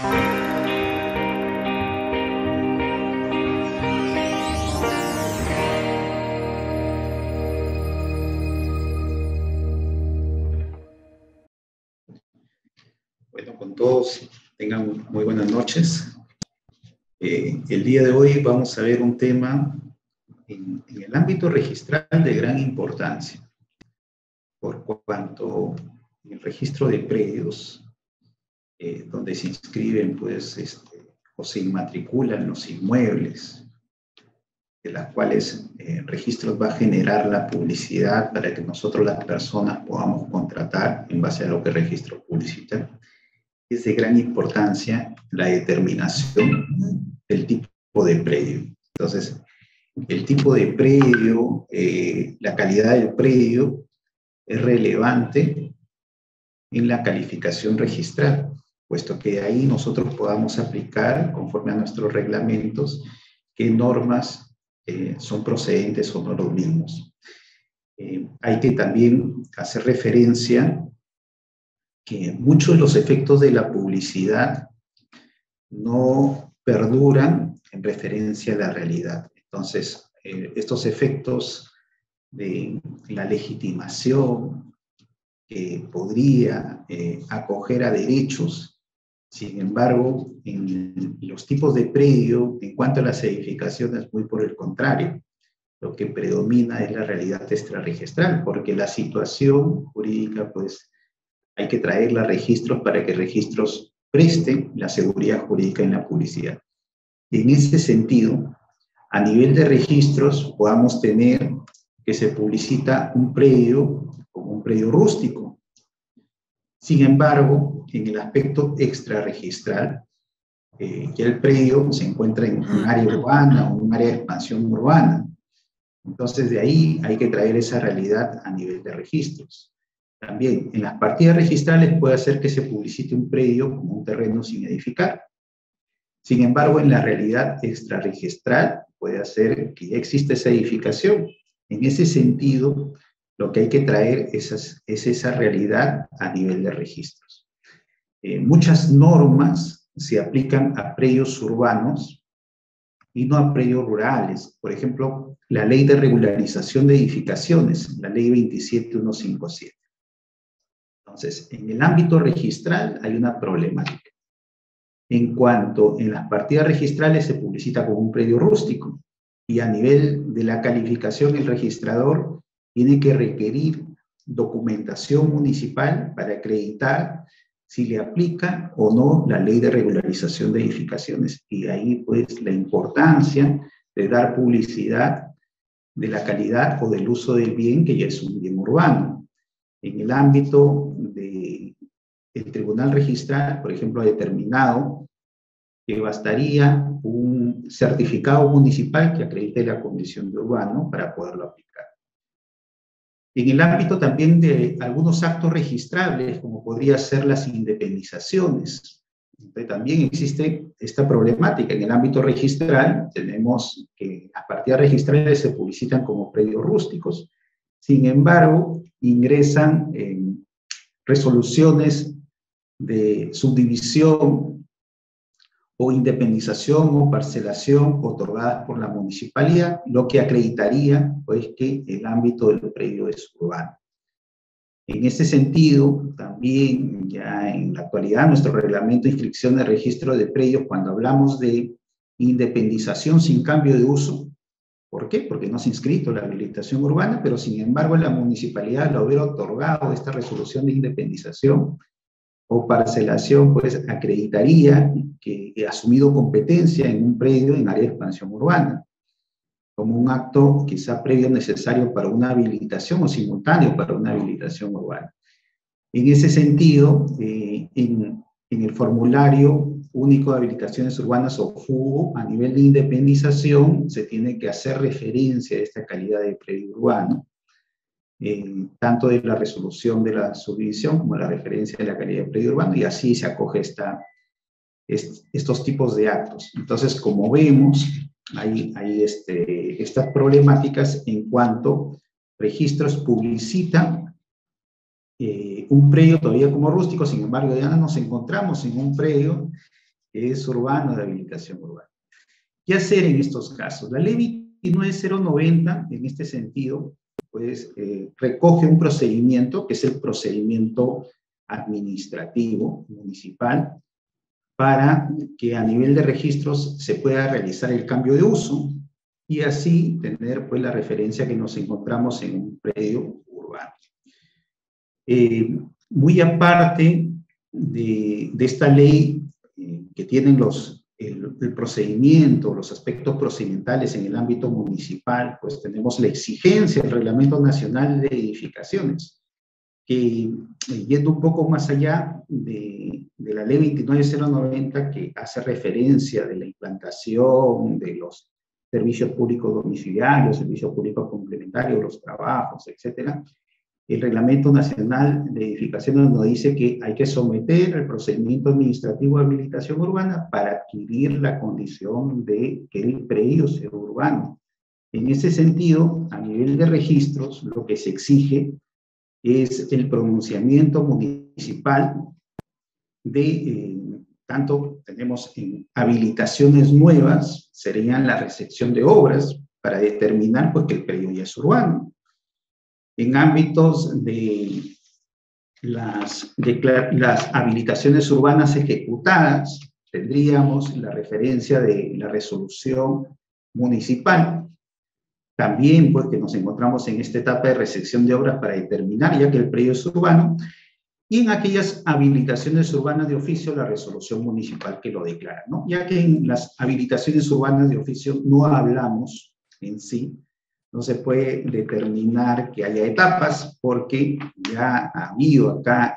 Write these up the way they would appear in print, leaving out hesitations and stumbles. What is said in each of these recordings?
Bueno, con todos, tengan muy buenas noches. El día de hoy vamos a ver un tema en el ámbito registral de gran importancia, por cuanto en el registro de predios, donde se inscriben pues, o se inmatriculan los inmuebles, de las cuales el registro va a generar la publicidad para que nosotros las personas podamos contratar en base a lo que el registro publicita. Es de gran importancia la determinación del tipo de predio. Entonces, el tipo de predio, la calidad del predio es relevante en la calificación registral, puesto que ahí nosotros podamos aplicar, conforme a nuestros reglamentos, qué normas son procedentes o no los mismos. Hay que también hacer referencia que muchos de los efectos de la publicidad no perduran en referencia a la realidad. Entonces, estos efectos de la legitimación que podría acoger a derechos, sin embargo, en los tipos de predio, en cuanto a las edificaciones, muy por el contrario, lo que predomina es la realidad extrarregistral, porque la situación jurídica, pues, hay que traerla a registros para que registros presten la seguridad jurídica en la publicidad. En ese sentido, a nivel de registros, podamos tener que se publicita un predio como un predio rústico. Sin embargo, en el aspecto extrarregistral, ya el predio se encuentra en un área urbana o un área de expansión urbana. Entonces, de ahí hay que traer esa realidad a nivel de registros. También, en las partidas registrales puede hacer que se publicite un predio como un terreno sin edificar. Sin embargo, en la realidad extrarregistral puede hacer que ya existe esa edificación. En ese sentido, lo que hay que traer es esa realidad a nivel de registros. Muchas normas se aplican a predios urbanos y no a predios rurales. Por ejemplo, la Ley de Regularización de Edificaciones, la Ley 27157. Entonces, en el ámbito registral hay una problemática. En cuanto en las partidas registrales se publicita como un predio rústico y a nivel de la calificación el registrador tiene que requerir documentación municipal para acreditar si le aplica o no la Ley de Regularización de Edificaciones. Y ahí pues la importancia de dar publicidad de la calidad o del uso del bien, que ya es un bien urbano. En el ámbito del Tribunal Registral, por ejemplo, ha determinado que bastaría un certificado municipal que acredite la condición de urbano para poderlo aplicar. En el ámbito también de algunos actos registrables, como podría ser las independizaciones, entonces, también existe esta problemática. En el ámbito registral tenemos que las partidas registrales se publicitan como predios rústicos, sin embargo, ingresan en resoluciones de subdivisión o independización o parcelación otorgadas por la municipalidad, lo que acreditaría pues, que el ámbito del predio es urbano. En este sentido, también ya en la actualidad, nuestro reglamento de inscripción de registro de predios, cuando hablamos de independización sin cambio de uso, ¿por qué? Porque no se ha inscrito la habilitación urbana, pero sin embargo la municipalidad lo hubiera otorgado esta resolución de independización o parcelación, pues acreditaría que he asumido competencia en un predio en área de expansión urbana, como un acto quizá previo necesario para una habilitación o simultáneo para una habilitación urbana. En ese sentido, en el formulario único de habilitaciones urbanas o FUO, a nivel de independización, se tiene que hacer referencia a esta calidad de predio urbano, tanto de la resolución de la subdivisión como la referencia de la calidad de predio urbano, y así se acoge estos tipos de actos. Entonces, como vemos, hay estas problemáticas en cuanto registros publicitan un predio todavía como rústico, sin embargo ya nos encontramos en un predio que es urbano, de habilitación urbana. ¿Qué hacer en estos casos? La ley 29090, en este sentido, pues recoge un procedimiento, que es el procedimiento administrativo municipal, para que a nivel de registros se pueda realizar el cambio de uso y así tener pues la referencia que nos encontramos en un predio urbano. Muy aparte de esta ley que tienen el procedimiento, los aspectos procedimentales en el ámbito municipal, pues tenemos la exigencia del Reglamento Nacional de Edificaciones, que yendo un poco más allá de la ley 29090, que hace referencia de la implantación de los servicios públicos domiciliarios, servicios públicos complementarios, los trabajos, etcétera, el Reglamento Nacional de Edificaciones nos dice que hay que someter el procedimiento administrativo de habilitación urbana para adquirir la condición de que el predio sea urbano. En ese sentido, a nivel de registros, lo que se exige es el pronunciamiento municipal de, tanto tenemos en habilitaciones nuevas, serían la recepción de obras para determinar pues, que el predio ya es urbano. En ámbitos de las habilitaciones urbanas ejecutadas, tendríamos la referencia de la resolución municipal. También, pues, que nos encontramos en esta etapa de recepción de obras para determinar ya que el predio es urbano, y en aquellas habilitaciones urbanas de oficio, la resolución municipal que lo declara, ¿no? Ya que en las habilitaciones urbanas de oficio no hablamos en sí, no se puede determinar que haya etapas, porque ya ha habido acá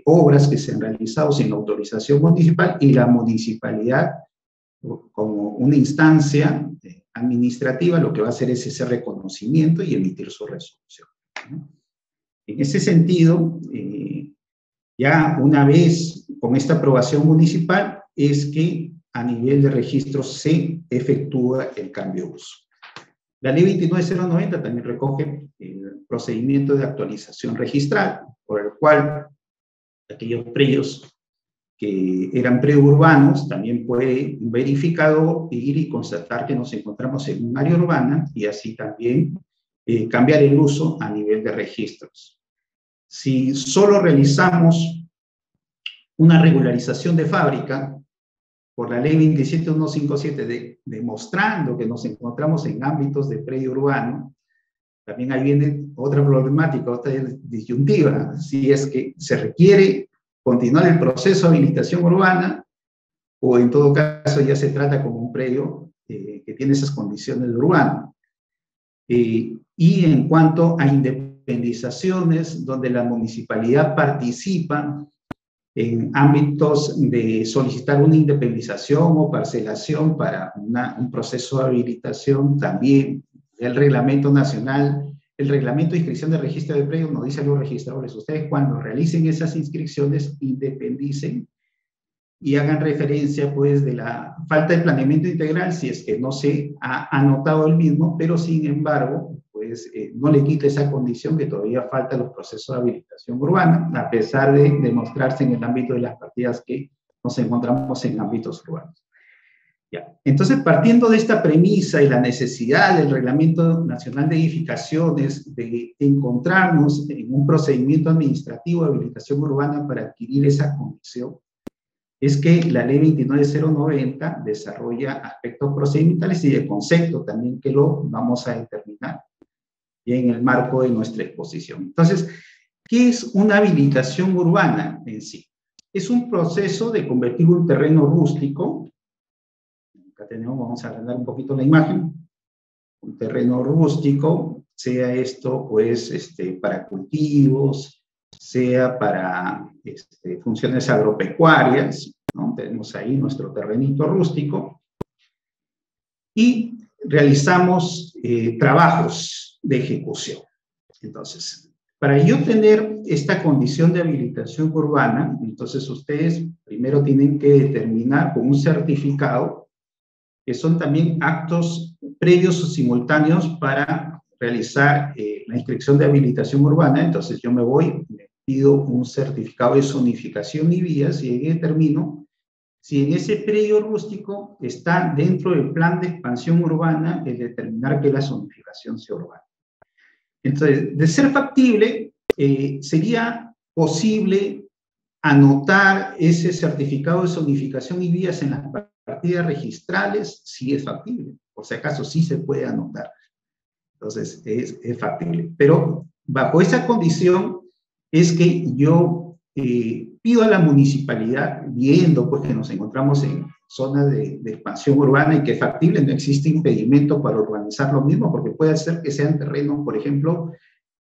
obras que se han realizado sin autorización municipal, y la municipalidad, como una instancia administrativa, lo que va a hacer es ese reconocimiento y emitir su resolución, ¿no? En ese sentido, ya una vez con esta aprobación municipal, es que a nivel de registro se efectúa el cambio de uso. La ley 29090 también recoge el procedimiento de actualización registral, por el cual aquellos predios que eran preurbanos también puede un verificador ir y constatar que nos encontramos en un área urbana, y así también cambiar el uso a nivel de registros. Si solo realizamos una regularización de fábrica por la ley 27157, demostrando que nos encontramos en ámbitos de predio urbano, también ahí viene otra problemática, otra disyuntiva, si es que se requiere continuar el proceso de habilitación urbana, o en todo caso ya se trata como un predio que tiene esas condiciones de urbano. Y en cuanto a independizaciones, donde la municipalidad participa en ámbitos de solicitar una independización o parcelación para un proceso de habilitación, también el reglamento nacional, el reglamento de inscripción de registro de predios nos dice a los registradores: ustedes cuando realicen esas inscripciones, independicen y hagan referencia pues de la falta de planeamiento integral, si es que no se ha anotado el mismo, pero sin embargo, pues no le quita esa condición que todavía falta los procesos de habilitación urbana, a pesar de demostrarse en el ámbito de las partidas que nos encontramos en ámbitos urbanos. Ya. Entonces, partiendo de esta premisa y la necesidad del Reglamento Nacional de Edificaciones de encontrarnos en un procedimiento administrativo de habilitación urbana para adquirir esa condición, es que la ley 29090 desarrolla aspectos procedimentales y de concepto también, que lo vamos a determinar en el marco de nuestra exposición. Entonces, ¿qué es una habilitación urbana en sí? Es un proceso de convertir un terreno rústico, acá tenemos, vamos a agrandar un poquito la imagen, un terreno rústico, sea esto pues para cultivos, sea para funciones agropecuarias, ¿no? Tenemos ahí nuestro terrenito rústico, y realizamos trabajos de ejecución. Entonces, para yo tener esta condición de habilitación urbana, entonces ustedes primero tienen que determinar con un certificado, que son también actos previos o simultáneos para realizar la inscripción de habilitación urbana. Entonces yo me pido un certificado de zonificación y vías, y ahí determino si en ese predio rústico está dentro del plan de expansión urbana el determinar que la zonificación sea urbana. Entonces, de ser factible, sería posible anotar ese certificado de zonificación y vías en las partidas registrales, si es factible. Por si acaso, sí se puede anotar. Entonces, es factible. Pero bajo esa condición es que yo pido a la municipalidad, viendo pues que nos encontramos en zonas de expansión urbana y que es factible, no existe impedimento para urbanizar lo mismo, porque puede ser que sean terrenos, por ejemplo,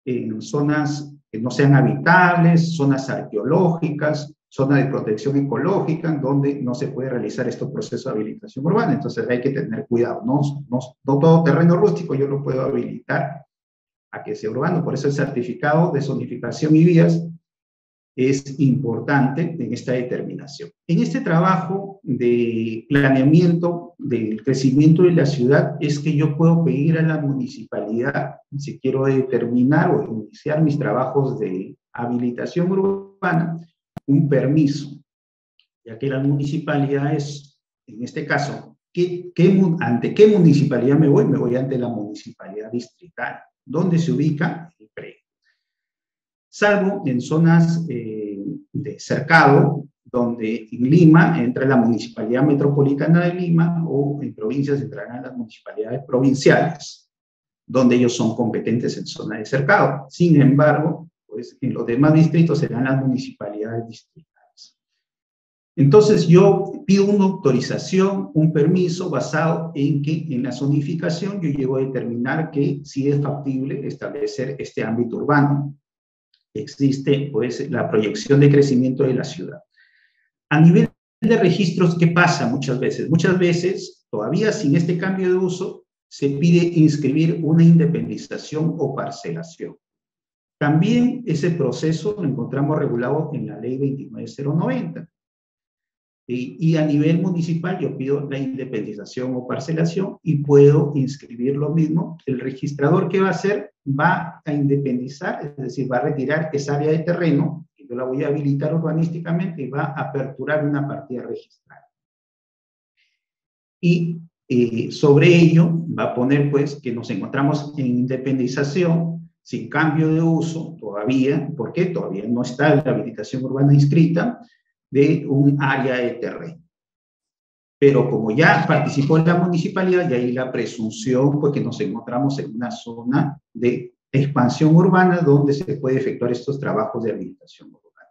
en zonas que no sean habitables, zonas arqueológicas, zonas de protección ecológica, donde no se puede realizar estos procesos de habilitación urbana. Entonces hay que tener cuidado. No todo terreno rústico yo lo puedo habilitar a que sea urbano. Por eso el certificado de zonificación y vías es importante en esta determinación. En este trabajo de planeamiento del crecimiento de la ciudad es que yo puedo pedir a la municipalidad, si quiero determinar o iniciar mis trabajos de habilitación urbana, un permiso, ya que las municipalidades, en este caso, ¿ante qué municipalidad me voy? Me voy ante la municipalidad distrital. ¿Dónde se ubica? El predio. Salvo en zonas de cercado, donde en Lima entra la Municipalidad Metropolitana de Lima o en provincias entrarán las municipalidades provinciales, donde ellos son competentes en zona de cercado. Sin embargo, pues en los demás distritos serán las municipalidades distritales. Entonces yo pido una autorización, un permiso basado en que en la zonificación yo llego a determinar que sí es factible establecer este ámbito urbano. Existe pues la proyección de crecimiento de la ciudad. A nivel de registros, ¿qué pasa muchas veces? Muchas veces, todavía sin este cambio de uso, se pide inscribir una independización o parcelación. También ese proceso lo encontramos regulado en la ley 29090. Y a nivel municipal yo pido la independización o parcelación y puedo inscribir lo mismo. El registrador, ¿qué va a hacer? Va a independizar, es decir, va a retirar esa área de terreno, que yo la voy a habilitar urbanísticamente y va a aperturar una partida registral. Y sobre ello va a poner pues que nos encontramos en independización sin cambio de uso todavía, porque todavía no está la habilitación urbana inscrita, de un área de terreno. Pero como ya participó la municipalidad, y ahí la presunción, pues que nos encontramos en una zona de expansión urbana donde se puede efectuar estos trabajos de habilitación urbana.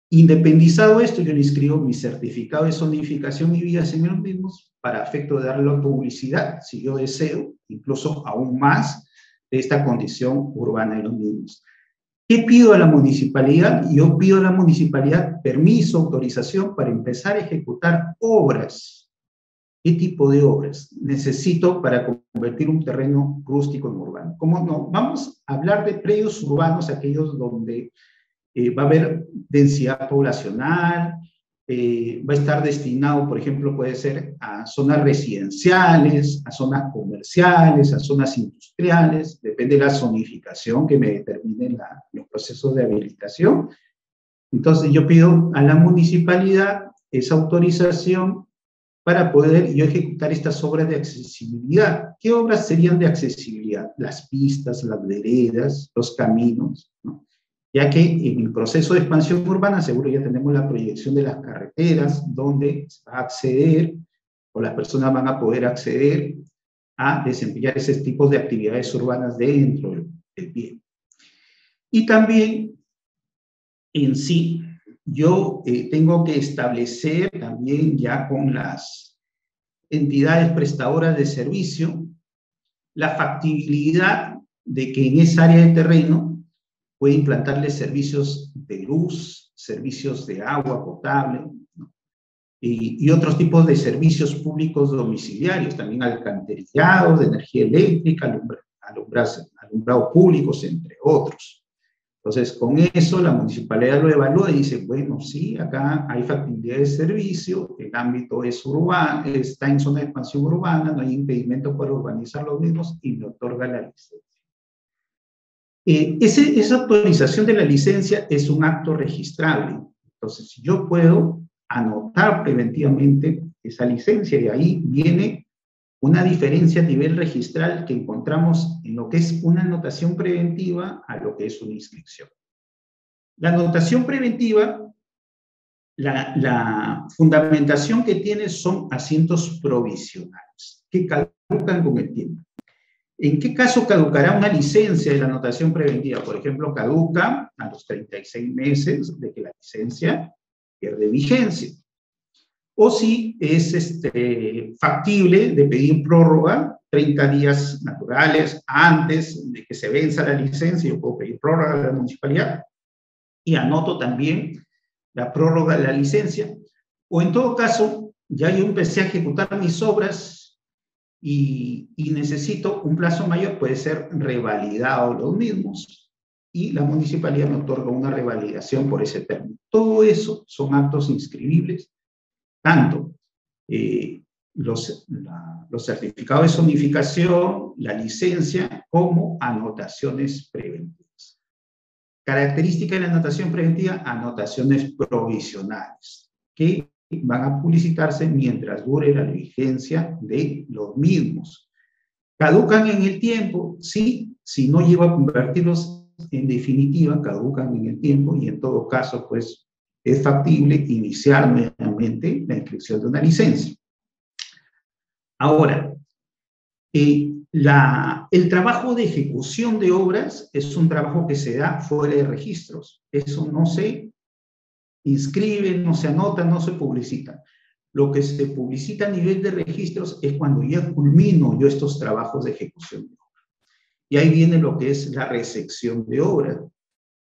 Independizado esto, yo le inscribo mi certificado de zonificación y vías en los mismos para efecto de darle publicidad, si yo deseo, incluso aún más, de esta condición urbana de los mismos. ¿Qué pido a la municipalidad? Yo pido a la municipalidad permiso, autorización para empezar a ejecutar obras. ¿Qué tipo de obras necesito para convertir un terreno rústico en urbano? ¿Cómo no? Vamos a hablar de predios urbanos, aquellos donde va a haber densidad poblacional, va a estar destinado, por ejemplo, puede ser a zonas residenciales, a zonas comerciales, a zonas industriales, depende de la zonificación que me determinen los procesos de habilitación. Entonces yo pido a la municipalidad esa autorización para poder yo ejecutar estas obras de accesibilidad. ¿Qué obras serían de accesibilidad? Las pistas, las veredas, los caminos, ¿no? Ya que en el proceso de expansión urbana seguro ya tenemos la proyección de las carreteras donde se va a acceder o las personas van a poder acceder a desempeñar ese tipo de actividades urbanas dentro del bien. Y también en sí yo tengo que establecer también ya con las entidades prestadoras de servicio la factibilidad de que en esa área de terreno puede implantarles servicios de luz, servicios de agua potable, ¿no? y otros tipos de servicios públicos domiciliarios, también alcantarillado, de energía eléctrica, alumbrado públicos, entre otros. Entonces, con eso la municipalidad lo evalúa y dice, bueno, sí, acá hay factibilidad de servicio, el ámbito es urbano, está en zona de expansión urbana, no hay impedimento para urbanizar los mismos y me otorga la licencia. Esa autorización de la licencia es un acto registrable. Entonces, yo puedo anotar preventivamente esa licencia, y ahí viene una diferencia a nivel registral que encontramos en lo que es una anotación preventiva a lo que es una inscripción. La anotación preventiva, la fundamentación que tiene son asientos provisionales que caducan con el tiempo. ¿En qué caso caducará una licencia de la anotación preventiva? Por ejemplo, caduca a los 36 meses de que la licencia pierde vigencia. O si es factible de pedir prórroga 30 días naturales antes de que se venza la licencia, yo puedo pedir prórroga de la municipalidad y anoto también la prórroga de la licencia. O en todo caso, ya yo empecé a ejecutar mis obras y necesito un plazo mayor, puede ser revalidado los mismos y la municipalidad me otorga una revalidación por ese término. Todo eso son actos inscribibles, tanto los certificados de zonificación, la licencia, como anotaciones preventivas. Característica de la anotación preventiva, anotaciones provisionales, que van a publicitarse mientras dure la vigencia de los mismos. ¿Caducan en el tiempo? Sí, si no llego a convertirlos en definitiva, caducan en el tiempo y en todo caso, pues, es factible iniciar nuevamente la inscripción de una licencia. Ahora, el trabajo de ejecución de obras es un trabajo que se da fuera de registros. Eso no se inscribe, no se anota, no se publicita. Lo que se publicita a nivel de registros es cuando ya culmino yo estos trabajos de ejecución de obra. Y ahí viene lo que es la recepción de obra.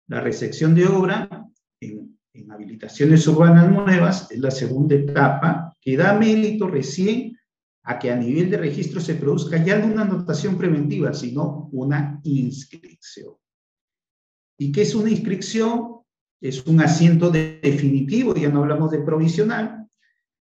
La recepción de obra en habilitaciones urbanas nuevas es la segunda etapa que da mérito recién a que a nivel de registro se produzca ya no una anotación preventiva, sino una inscripción. ¿Y qué es una inscripción? Es un asiento definitivo, ya no hablamos de provisional,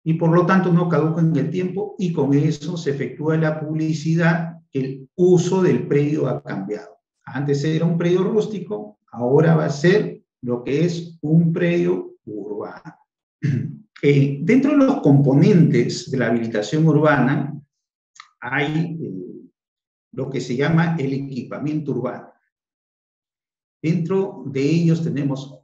y por lo tanto no caduca en el tiempo, y con eso se efectúa la publicidad. El uso del predio ha cambiado. Antes era un predio rústico, ahora va a ser lo que es un predio urbano. Dentro de los componentes de la habilitación urbana hay lo que se llama el equipamiento urbano. Dentro de ellos tenemos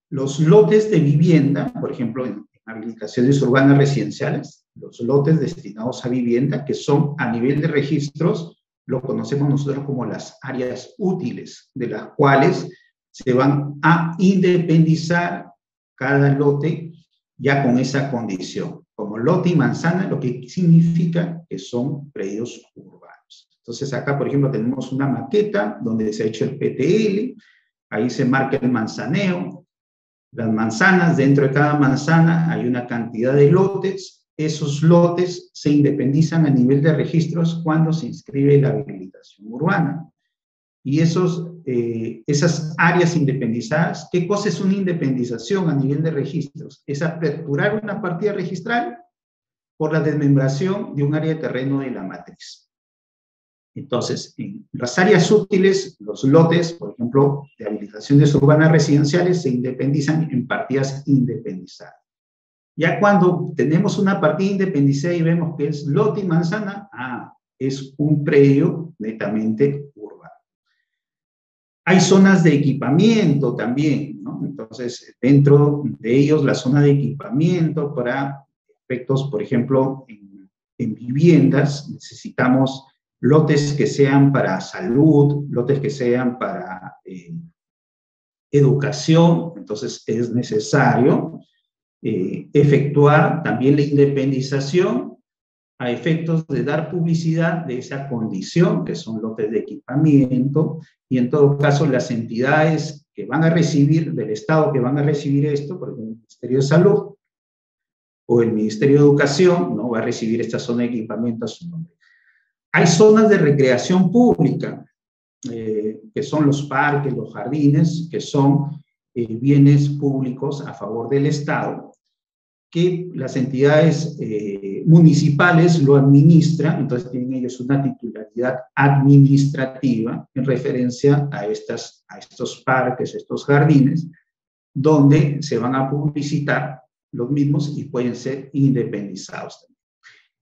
los lotes de vivienda, por ejemplo, en habilitaciones urbanas residenciales, los lotes destinados a vivienda, que son a nivel de registros, lo conocemos nosotros como las áreas útiles, de las cuales se van a independizar cada lote ya con esa condición. Como lote y manzana, lo que significa que son predios urbanos. Entonces acá, por ejemplo, tenemos una maqueta donde se ha hecho el PTL, ahí se marca el manzaneo, las manzanas, dentro de cada manzana hay una cantidad de lotes, esos lotes se independizan a nivel de registros cuando se inscribe la habilitación urbana. Y esas áreas independizadas, ¿qué cosa es una independización a nivel de registros? Es aperturar una partida registral por la desmembración de un área de terreno de la matriz. Entonces, en las áreas útiles, los lotes, por ejemplo, de habilitaciones urbanas residenciales, se independizan en partidas independizadas. Ya cuando tenemos una partida independizada y vemos que es lote y manzana, es un predio netamente urbano. Hay zonas de equipamiento también, ¿no? Entonces, dentro de ellos, la zona de equipamiento para efectos, por ejemplo, en viviendas, necesitamos lotes que sean para salud, lotes que sean para educación. Entonces, es necesario efectuar también la independización a efectos de dar publicidad de esa condición, que son lotes de equipamiento, y en todo caso las entidades que van a recibir, del Estado que van a recibir esto, por ejemplo, el Ministerio de Salud o el Ministerio de Educación, ¿no? Va a recibir esta zona de equipamiento a su nombre. Hay zonas de recreación pública, que son los parques, los jardines, que son bienes públicos a favor del Estado, que las entidades municipales lo administran, entonces tienen ellos una titularidad administrativa en referencia a estos parques, estos jardines, donde se van a publicitar los mismos y pueden ser independizados también.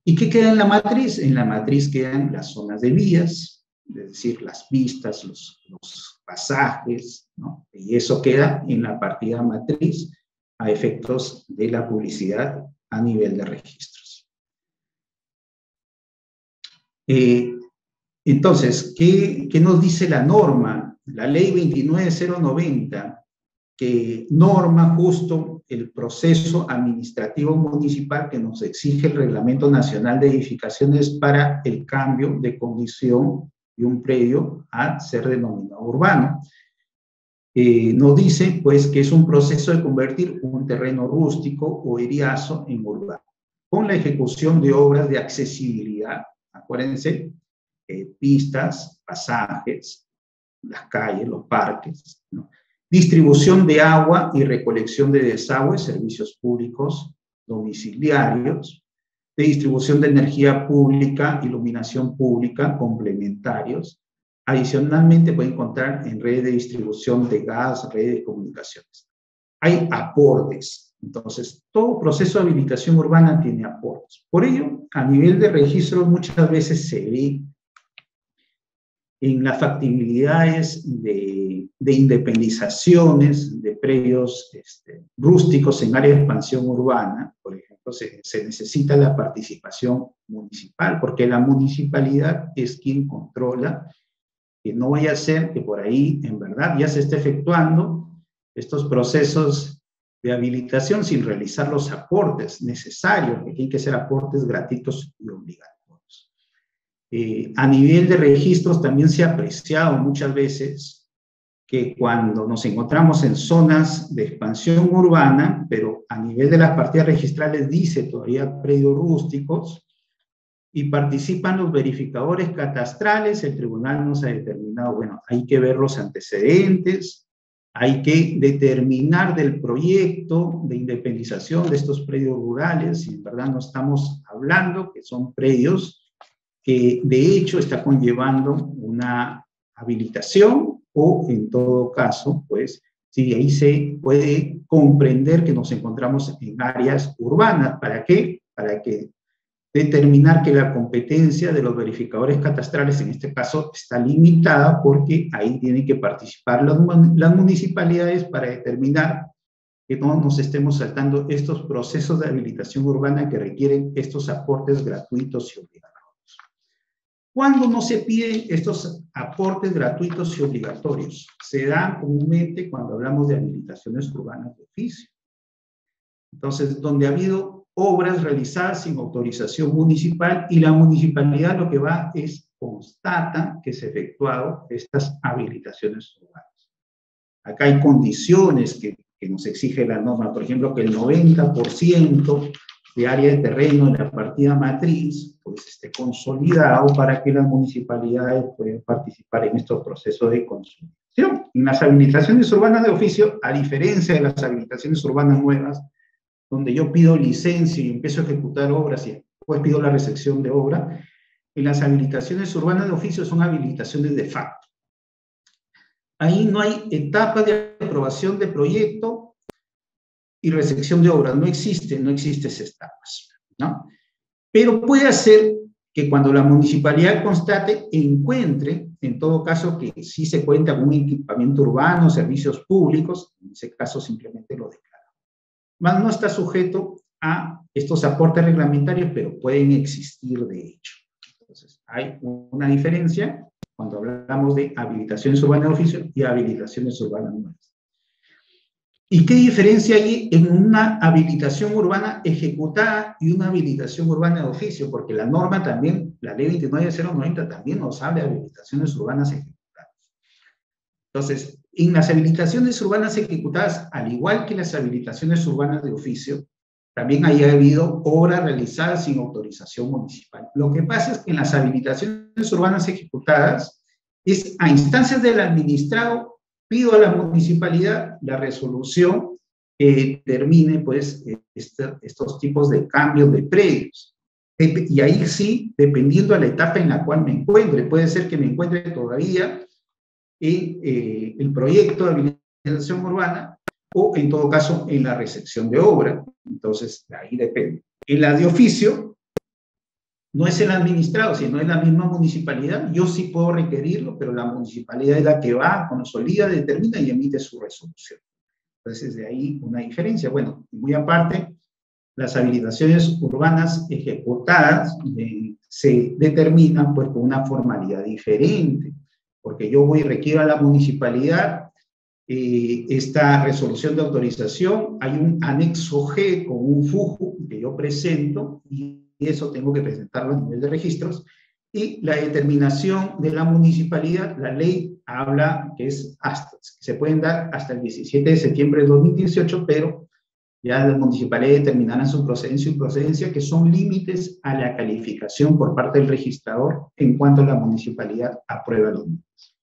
¿Y qué queda en la matriz? En la matriz quedan las zonas de vías, es decir, las pistas, los pasajes, ¿no? Y eso queda en la partida matriz a efectos de la publicidad a nivel de registros. Entonces, ¿qué nos dice la norma? La ley 29090, que norma justo el proceso administrativo municipal que nos exige el Reglamento Nacional de Edificaciones para el cambio de condición de un predio a ser denominado urbano. Nos dice, pues, que es un proceso de convertir un terreno rústico o eriazo en urbano, con la ejecución de obras de accesibilidad, acuérdense, pistas, pasajes, las calles, los parques, ¿no? Distribución de agua y recolección de desagües, servicios públicos domiciliarios, de distribución de energía pública, iluminación pública, complementarios. Adicionalmente pueden encontrar en redes de distribución de gas, redes de comunicaciones. Hay aportes. Entonces, todo proceso de habilitación urbana tiene aportes. Por ello, a nivel de registro muchas veces se ve en las factibilidades de independizaciones de predios rústicos en área de expansión urbana, por ejemplo, se necesita la participación municipal, porque la municipalidad es quien controla, que no vaya a ser que por ahí, en verdad, ya se esté efectuando estos procesos de habilitación sin realizar los aportes necesarios, que tienen que ser aportes gratuitos y obligatorios. A nivel de registros también se ha apreciado muchas veces que cuando nos encontramos en zonas de expansión urbana, pero a nivel de las partidas registrales dice todavía predios rústicos, y participan los verificadores catastrales, el tribunal nos ha determinado, bueno, hay que ver los antecedentes, hay que determinar del proyecto de independización de estos predios rurales, y en verdad no estamos hablando que son predios que de hecho está conllevando una habilitación o en todo caso, pues, sí, ahí se puede comprender que nos encontramos en áreas urbanas. ¿Para qué? Para que determinar que la competencia de los verificadores catastrales en este caso está limitada porque ahí tienen que participar las municipalidades para determinar que no nos estemos saltando estos procesos de habilitación urbana que requieren estos aportes gratuitos y obligatorios. ¿Cuándo no se piden estos aportes gratuitos y obligatorios? Se dan comúnmente cuando hablamos de habilitaciones urbanas de oficio. Entonces, donde ha habido obras realizadas sin autorización municipal y la municipalidad lo que va es constata que se han efectuado estas habilitaciones urbanas. Acá hay condiciones que nos exige la norma, por ejemplo, que el 90% de área de terreno en la partida matriz pues esté consolidado para que las municipalidades puedan participar en estos procesos de consolidación. En las habilitaciones urbanas de oficio, a diferencia de las habilitaciones urbanas nuevas, donde yo pido licencia y empiezo a ejecutar obras y después pido la recepción de obra, en las habilitaciones urbanas de oficio son habilitaciones de facto. Ahí no hay etapa de aprobación de proyecto y recepción de obra, no existen esas etapas, ¿no? Pero puede ser que cuando la municipalidad constate, encuentre, en todo caso, que sí se cuenta con un equipamiento urbano, servicios públicos, en ese caso simplemente lo declara. Más no está sujeto a estos aportes reglamentarios, pero pueden existir de hecho. Entonces, hay una diferencia cuando hablamos de habilitaciones urbanas de oficio y habilitaciones urbanas nuevas. ¿Y qué diferencia hay en una habilitación urbana ejecutada y una habilitación urbana de oficio? Porque la norma también, la ley 29090 también nos habla de habilitaciones urbanas ejecutadas. Entonces, en las habilitaciones urbanas ejecutadas, al igual que las habilitaciones urbanas de oficio, también haya habido obras realizadas sin autorización municipal. Lo que pasa es que en las habilitaciones urbanas ejecutadas, es a instancias del administrado, pido a la municipalidad la resolución que termine pues, estos tipos de cambios de predios. Y ahí sí, dependiendo de la etapa en la cual me encuentre, puede ser que me encuentre todavía en el proyecto de habilitación urbana o en todo caso en la recepción de obra. Entonces, ahí depende. En la de oficio, no es el administrado, sino es la misma municipalidad. Yo sí puedo requerirlo, pero la municipalidad es la que va, consolida, determina y emite su resolución. Entonces, de ahí una diferencia. Bueno, muy aparte, las habilitaciones urbanas ejecutadas se determinan pues con una formalidad diferente, porque yo voy y requiero a la municipalidad esta resolución de autorización, hay un anexo G con un FUJU que yo presento y eso tengo que presentarlo a nivel de registros, y la determinación de la municipalidad, la ley habla que es hasta, se pueden dar hasta el 17 de septiembre de 2018, pero ya las municipalidades determinarán su procedencia y procedencia, que son límites a la calificación por parte del registrador en cuanto la municipalidad aprueba los mismos.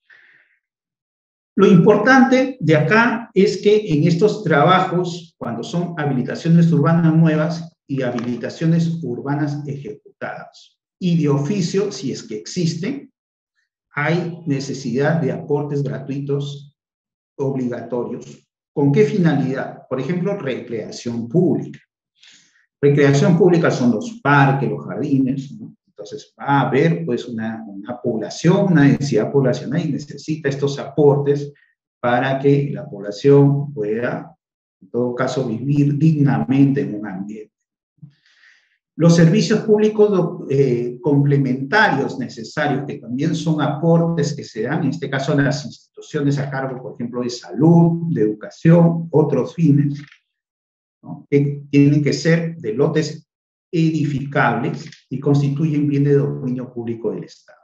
Lo importante de acá es que en estos trabajos, cuando son habilitaciones urbanas nuevas y habilitaciones urbanas ejecutadas, y de oficio, si es que existen, hay necesidad de aportes gratuitos obligatorios. ¿Con qué finalidad? Por ejemplo, recreación pública. Recreación pública son los parques, los jardines, ¿no? Entonces va a haber pues una población, una densidad poblacional y necesita estos aportes para que la población pueda, en todo caso, vivir dignamente en un ambiente. Los servicios públicos complementarios necesarios, que también son aportes que se dan, en este caso a las instituciones a cargo, por ejemplo, de salud, de educación, otros fines, ¿no? Que tienen que ser de lotes edificables y constituyen bien de dominio público del Estado.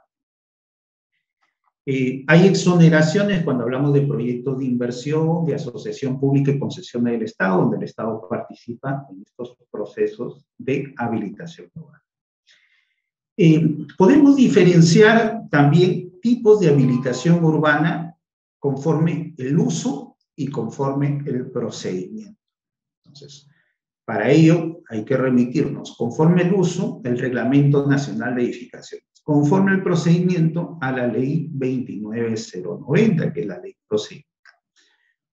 Hay exoneraciones cuando hablamos de proyectos de inversión, de asociación pública y concesiones del Estado, donde el Estado participa en estos procesos de habilitación urbana. Podemos diferenciar también tipos de habilitación urbana conforme el uso y conforme el procedimiento. Entonces, para ello hay que remitirnos, conforme el uso, el Reglamento Nacional de Edificaciones, conforme el procedimiento, a la Ley 29090, que es la ley procedimental.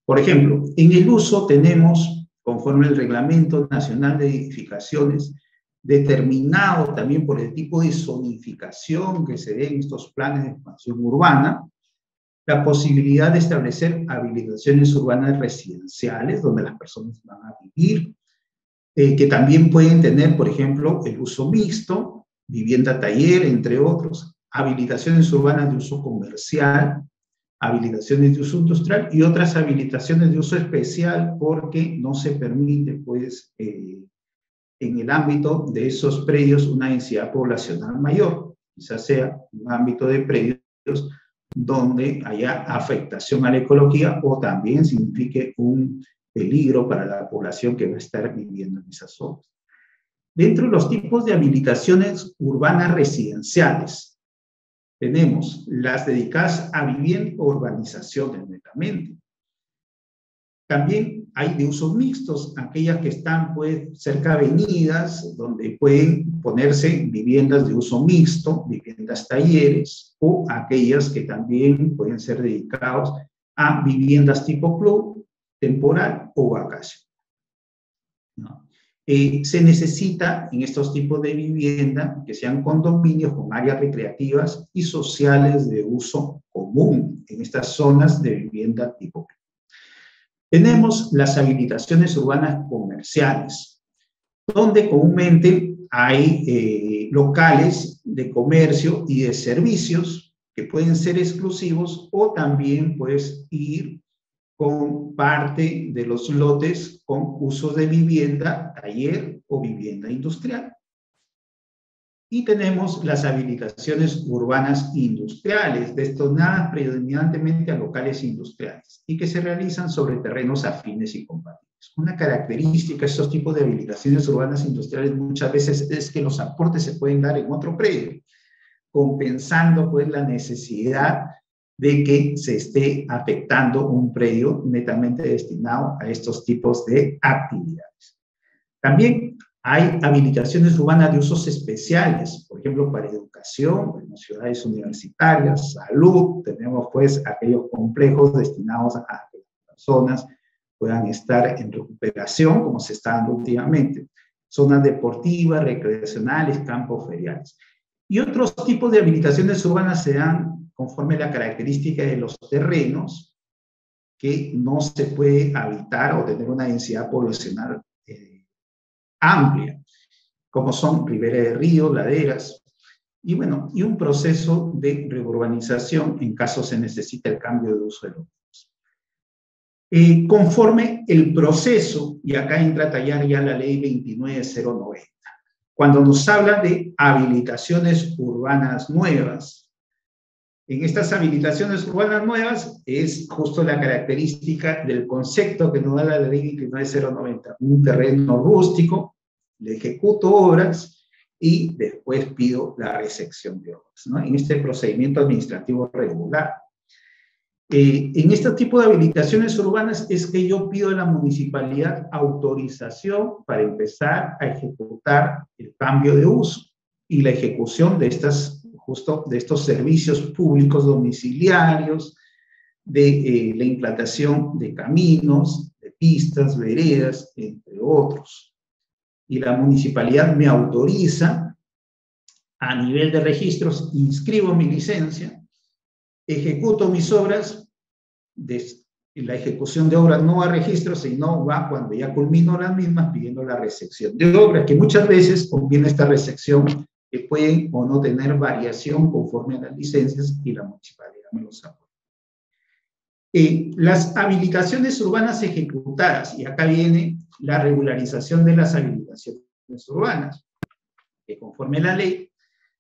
Por ejemplo, en el uso tenemos, conforme el Reglamento Nacional de Edificaciones, determinado también por el tipo de zonificación que se dé en estos planes de expansión urbana, la posibilidad de establecer habilitaciones urbanas residenciales, donde las personas van a vivir, que también pueden tener, por ejemplo, el uso mixto, vivienda taller, entre otros, habilitaciones urbanas de uso comercial, habilitaciones de uso industrial y otras habilitaciones de uso especial porque no se permite, pues, en el ámbito de esos predios una densidad poblacional mayor, quizás sea un ámbito de predios donde haya afectación a la ecología o también signifique un peligro para la población que va a estar viviendo en esas zonas. Dentro de los tipos de habilitaciones urbanas residenciales, tenemos las dedicadas a vivienda o urbanizaciones netamente. También hay de usos mixtos, aquellas que están pues cerca de avenidas, donde pueden ponerse viviendas de uso mixto, viviendas talleres, o aquellas que también pueden ser dedicadas a viviendas tipo club, temporal o vacación, ¿no? Se necesita en estos tipos de vivienda que sean condominios con áreas recreativas y sociales de uso común en estas zonas de vivienda tipo club. Tenemos las habilitaciones urbanas comerciales, donde comúnmente hay locales de comercio y de servicios que pueden ser exclusivos o también puedes ir con parte de los lotes con usos de vivienda, taller o vivienda industrial. Y tenemos las habilitaciones urbanas industriales, destinadas predominantemente a locales industriales y que se realizan sobre terrenos afines y compatibles. Una característica de estos tipos de habilitaciones urbanas industriales muchas veces es que los aportes se pueden dar en otro predio, compensando pues la necesidad de que se esté afectando un predio netamente destinado a estos tipos de actividades. También hay habilitaciones urbanas de usos especiales, por ejemplo, para educación, en ciudades universitarias, salud, tenemos pues aquellos complejos destinados a personas puedan estar en recuperación, como se está dando últimamente. Zonas deportivas, recreacionales, campos feriales. Y otros tipos de habilitaciones urbanas se dan conforme a la característica de los terrenos, que no se puede habitar o tener una densidad poblacional amplia, como son riberas de ríos, laderas, y bueno, y un proceso de reurbanización en caso se necesita el cambio de uso de los mismos. Conforme el proceso, y acá entra a tallar ya la ley 29090, cuando nos habla de habilitaciones urbanas nuevas, en estas habilitaciones urbanas nuevas es justo la característica del concepto que nos da la ley 29090, un terreno rústico, le ejecuto obras y después pido la resección de obras, ¿no? En este procedimiento administrativo regular. En este tipo de habilitaciones urbanas es que yo pido a la municipalidad autorización para empezar a ejecutar el cambio de uso y la ejecución de estos servicios públicos domiciliarios, de la implantación de caminos, de pistas, veredas, entre otros. Y la municipalidad me autoriza a nivel de registros, inscribo mi licencia, ejecuto mis obras. La ejecución de obras no va a registro, sino va cuando ya culmino las mismas pidiendo la resección de obras, que muchas veces conviene esta resección que pueden o no tener variación conforme a las licencias y la municipalidad me los apoya. Las habilitaciones urbanas ejecutadas, y acá viene la regularización de las habilitaciones urbanas, que conforme a la ley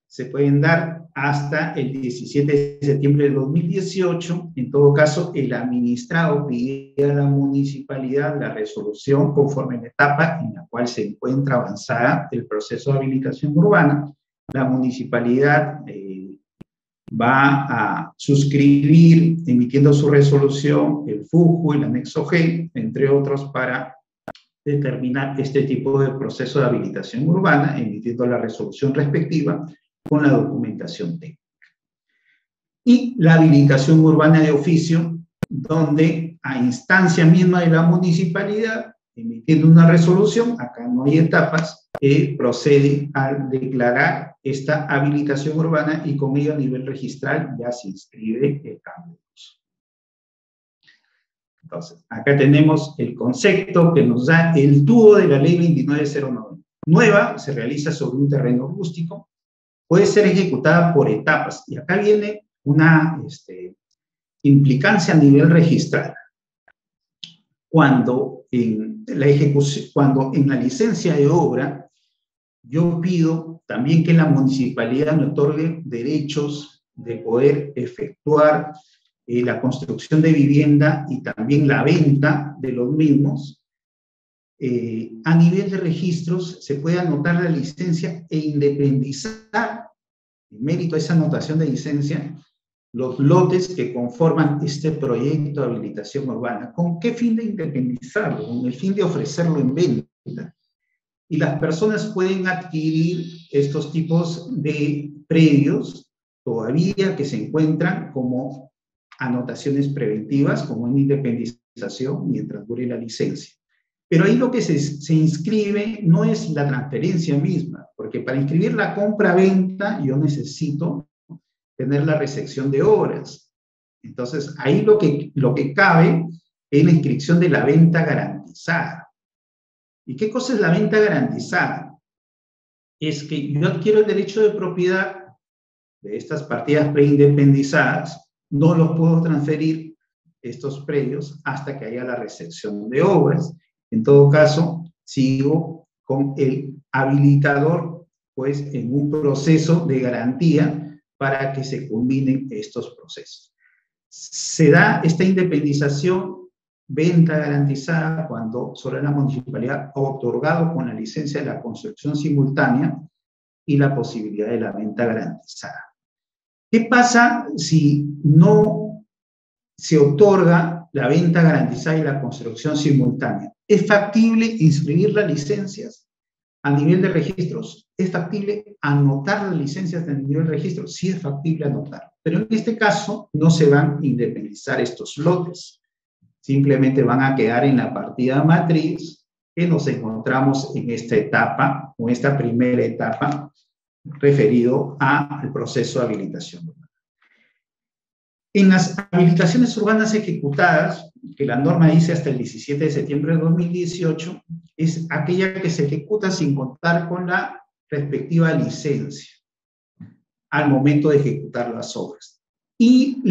se pueden dar hasta el 17 de septiembre de 2018. En todo caso, el administrado pide a la municipalidad la resolución conforme a la etapa en la cual se encuentra avanzada el proceso de habilitación urbana. La municipalidad va a suscribir, emitiendo su resolución, el FUJU, el anexo G, entre otros, para determinar este tipo de proceso de habilitación urbana, emitiendo la resolución respectiva con la documentación técnica. Y la habilitación urbana de oficio, donde a instancia misma de la municipalidad, emitiendo una resolución, acá no hay etapas, procede a declarar esta habilitación urbana y con ello a nivel registral ya se inscribe el cambio de uso. Entonces, acá tenemos el concepto que nos da el tubo de la ley 29090. Nueva, se realiza sobre un terreno rústico, puede ser ejecutada por etapas. Y acá viene una implicancia a nivel registral. Cuando en la licencia de obra, yo pido también que la municipalidad me otorgue derechos de poder efectuar la construcción de vivienda y también la venta de los mismos. A nivel de registros se puede anotar la licencia e independizar, en mérito a esa anotación de licencia, los lotes que conforman este proyecto de habilitación urbana. ¿Con qué fin de independizarlo? Con el fin de ofrecerlo en venta. Y las personas pueden adquirir estos tipos de predios todavía que se encuentran como anotaciones preventivas, como en independización, mientras dure la licencia. Pero ahí lo que se inscribe no es la transferencia misma, porque para inscribir la compra-venta yo necesito tener la resección de obras. Entonces, ahí lo que cabe es la inscripción de la venta garantizada. ¿Y qué cosa es la venta garantizada? Es que yo adquiero el derecho de propiedad de estas partidas preindependizadas, no los puedo transferir estos predios hasta que haya la resección de obras. En todo caso, sigo con el habilitador, pues, en un proceso de garantía para que se culminen estos procesos. Se da esta independización, venta garantizada, cuando sobre la municipalidad ha otorgado con la licencia de la construcción simultánea y la posibilidad de la venta garantizada. ¿Qué pasa si no se otorga la venta garantizada y la construcción simultánea? ¿Es factible inscribir las licencias a nivel de registros? ¿Es factible anotar las licencias a nivel de registros? Sí es factible anotar. Pero en este caso no se van a independizar estos lotes. simplemente van a quedar en la partida matriz que nos encontramos en esta etapa, o esta primera etapa, referido al proceso de habilitación urbana. En las habilitaciones urbanas ejecutadas, que la norma dice hasta el 17 de septiembre de 2018, es aquella que se ejecuta sin contar con la respectiva licencia al momento de ejecutar las obras. Y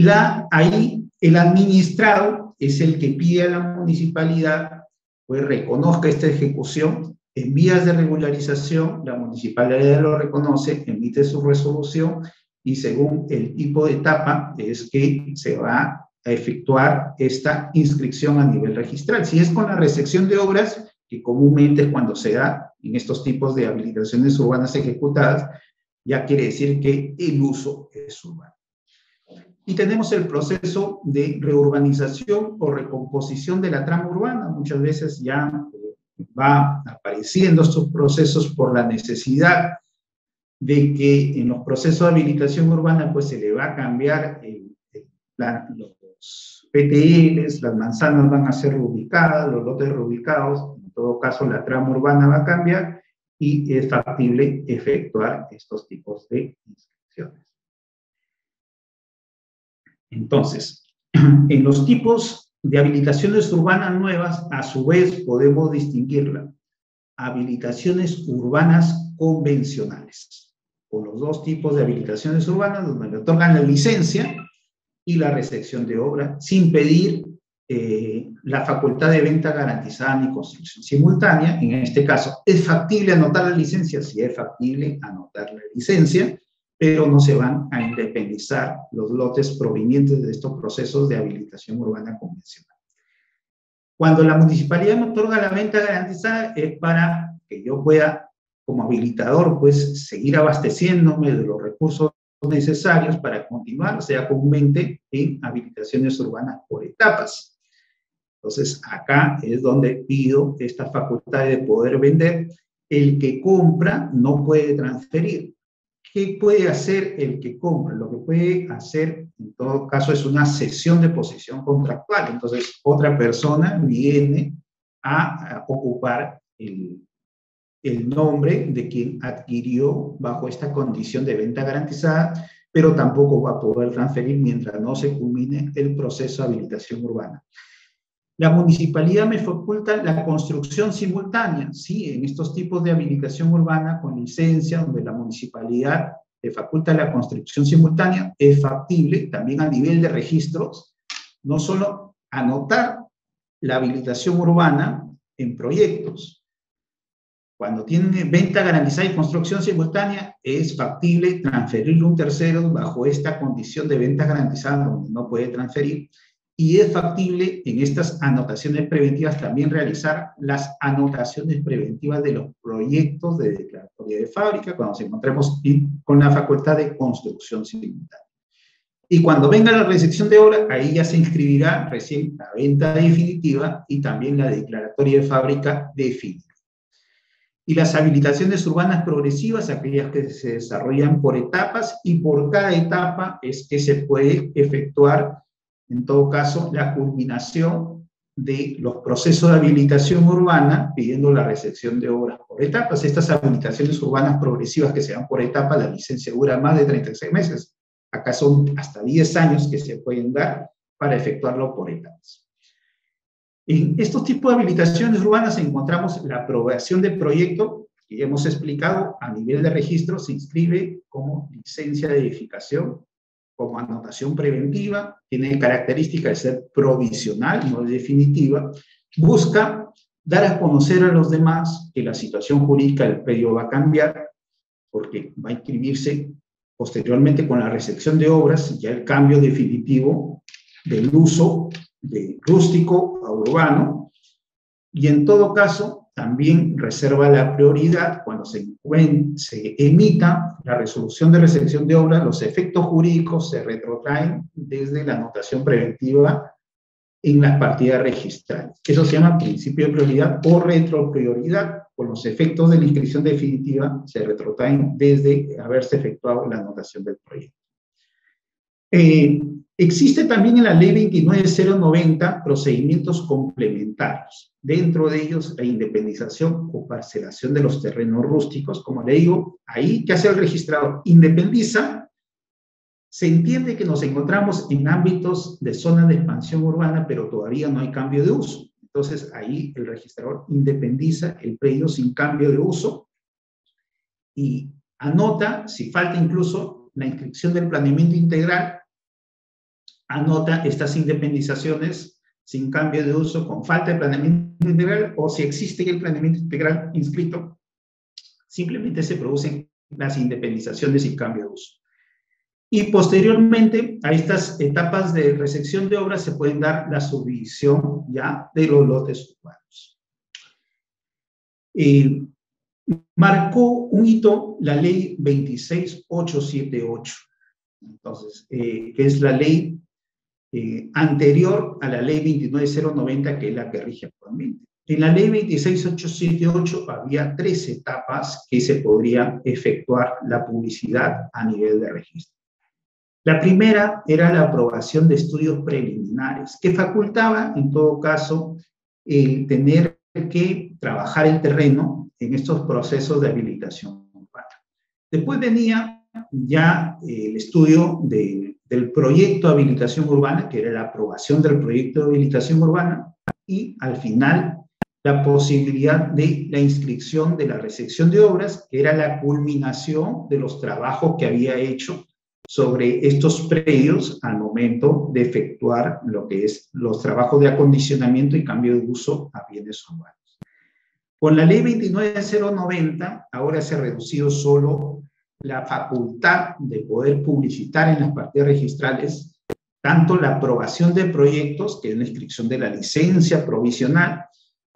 ahí el administrado es el que pide a la municipalidad pues reconozca esta ejecución. En vías de regularización, la municipalidad lo reconoce, emite su resolución y según el tipo de etapa es que se va a efectuar esta inscripción a nivel registral. Si es con la recepción de obras, que comúnmente es cuando se da en estos tipos de habilitaciones urbanas ejecutadas, ya quiere decir que el uso es urbano. Y tenemos el proceso de reurbanización o recomposición de la trama urbana. Muchas veces ya va apareciendo estos procesos por la necesidad de que en los procesos de habilitación urbana pues se le va a cambiar los PTLs, las manzanas van a ser reubicadas, los lotes reubicados, en todo caso la trama urbana va a cambiar y es factible efectuar estos tipos de inscripciones. Entonces, en los tipos de habilitaciones urbanas nuevas, a su vez podemos distinguirla. Habilitaciones urbanas convencionales, o los dos tipos de habilitaciones urbanas donde le otorgan la licencia y la recepción de obra sin pedir la facultad de venta garantizada ni construcción simultánea. En este caso, ¿es factible anotar la licencia? Sí, es factible anotar la licencia, pero no se van a independizar los lotes provenientes de estos procesos de habilitación urbana convencional. Cuando la municipalidad me otorga la venta garantizada es para que yo pueda, como habilitador, pues seguir abasteciéndome de los recursos necesarios para continuar, o sea, comúnmente en habilitaciones urbanas por etapas. Entonces, acá es donde pido esta facultad de poder vender. El que compra no puede transferir. ¿Qué puede hacer el que compra? Lo que puede hacer, en todo caso, es una cesión de posición contractual. Entonces, otra persona viene a ocupar el nombre de quien adquirió bajo esta condición de venta garantizada, pero tampoco va a poder transferir mientras no se culmine el proceso de habilitación urbana. La municipalidad me faculta la construcción simultánea, sí, en estos tipos de habilitación urbana con licencia, donde la municipalidad me faculta la construcción simultánea, es factible también a nivel de registros, no solo anotar la habilitación urbana en proyectos. Cuando tiene venta garantizada y construcción simultánea, es factible transferirle a un tercero bajo esta condición de venta garantizada donde no puede transferir. Y es factible en estas anotaciones preventivas también realizar las anotaciones preventivas de los proyectos de declaratoria de fábrica cuando nos encontremos con la facultad de construcción simultánea. Y cuando venga la recepción de obra, ahí ya se inscribirá recién la venta definitiva y también la declaratoria de fábrica definitiva. Y las habilitaciones urbanas progresivas, aquellas que se desarrollan por etapas, y por cada etapa es que se puede efectuar, en todo caso, la culminación de los procesos de habilitación urbana, pidiendo la recepción de obras por etapas. Estas habilitaciones urbanas progresivas que se dan por etapa, la licencia dura más de 36 meses. Acá son hasta 10 años que se pueden dar para efectuarlo por etapas. En estos tipos de habilitaciones urbanas encontramos la aprobación de proyecto, que ya hemos explicado, a nivel de registro se inscribe como licencia de edificación, como anotación preventiva, tiene característica de ser provisional, no definitiva, busca dar a conocer a los demás que la situación jurídica del predio va a cambiar, porque va a inscribirse posteriormente con la recepción de obras, ya el cambio definitivo del uso de rústico a urbano, y en todo caso también reserva la prioridad cuando se emita la resolución de recepción de obras, los efectos jurídicos se retrotraen desde la anotación preventiva en las partidas registrales. Eso se llama principio de prioridad o retroprioridad. Con los efectos de la inscripción definitiva se retrotraen desde haberse efectuado la anotación del proyecto. Existe también en la ley 29090 procedimientos complementarios. Dentro de ellos, la independización o parcelación de los terrenos rústicos. Como le digo, ahí, ¿qué hace el registrador? Independiza. Se entiende que nos encontramos en ámbitos de zonas de expansión urbana, pero todavía no hay cambio de uso. Entonces, ahí el registrador independiza el predio sin cambio de uso y anota, si falta incluso la inscripción del planeamiento integral, anota estas independizaciones sin cambio de uso con falta de planeamiento integral, o si existe el planeamiento integral inscrito, simplemente se producen las independizaciones sin cambio de uso. Y posteriormente a estas etapas de recepción de obras se pueden dar la subdivisión ya de los lotes urbanos. Marcó un hito la ley 26878, entonces, que es la ley anterior a la ley 29090, que es la que rige actualmente. En la ley 26878 había 3 etapas que se podrían efectuar la publicidad a nivel de registro. La primera era la aprobación de estudios preliminares, que facultaba, en todo caso, el tener que trabajar el terreno en estos procesos de habilitación urbana. Después venía ya el estudio del proyecto de habilitación urbana, que era la aprobación del proyecto de habilitación urbana, y al final la posibilidad de la inscripción de la recepción de obras, que era la culminación de los trabajos que había hecho sobre estos predios al momento de efectuar lo que es los trabajos de acondicionamiento y cambio de uso a bienes urbanos. Con la ley 29090 ahora se ha reducido solo la facultad de poder publicitar en las partidas registrales tanto la aprobación de proyectos, que es la inscripción de la licencia provisional,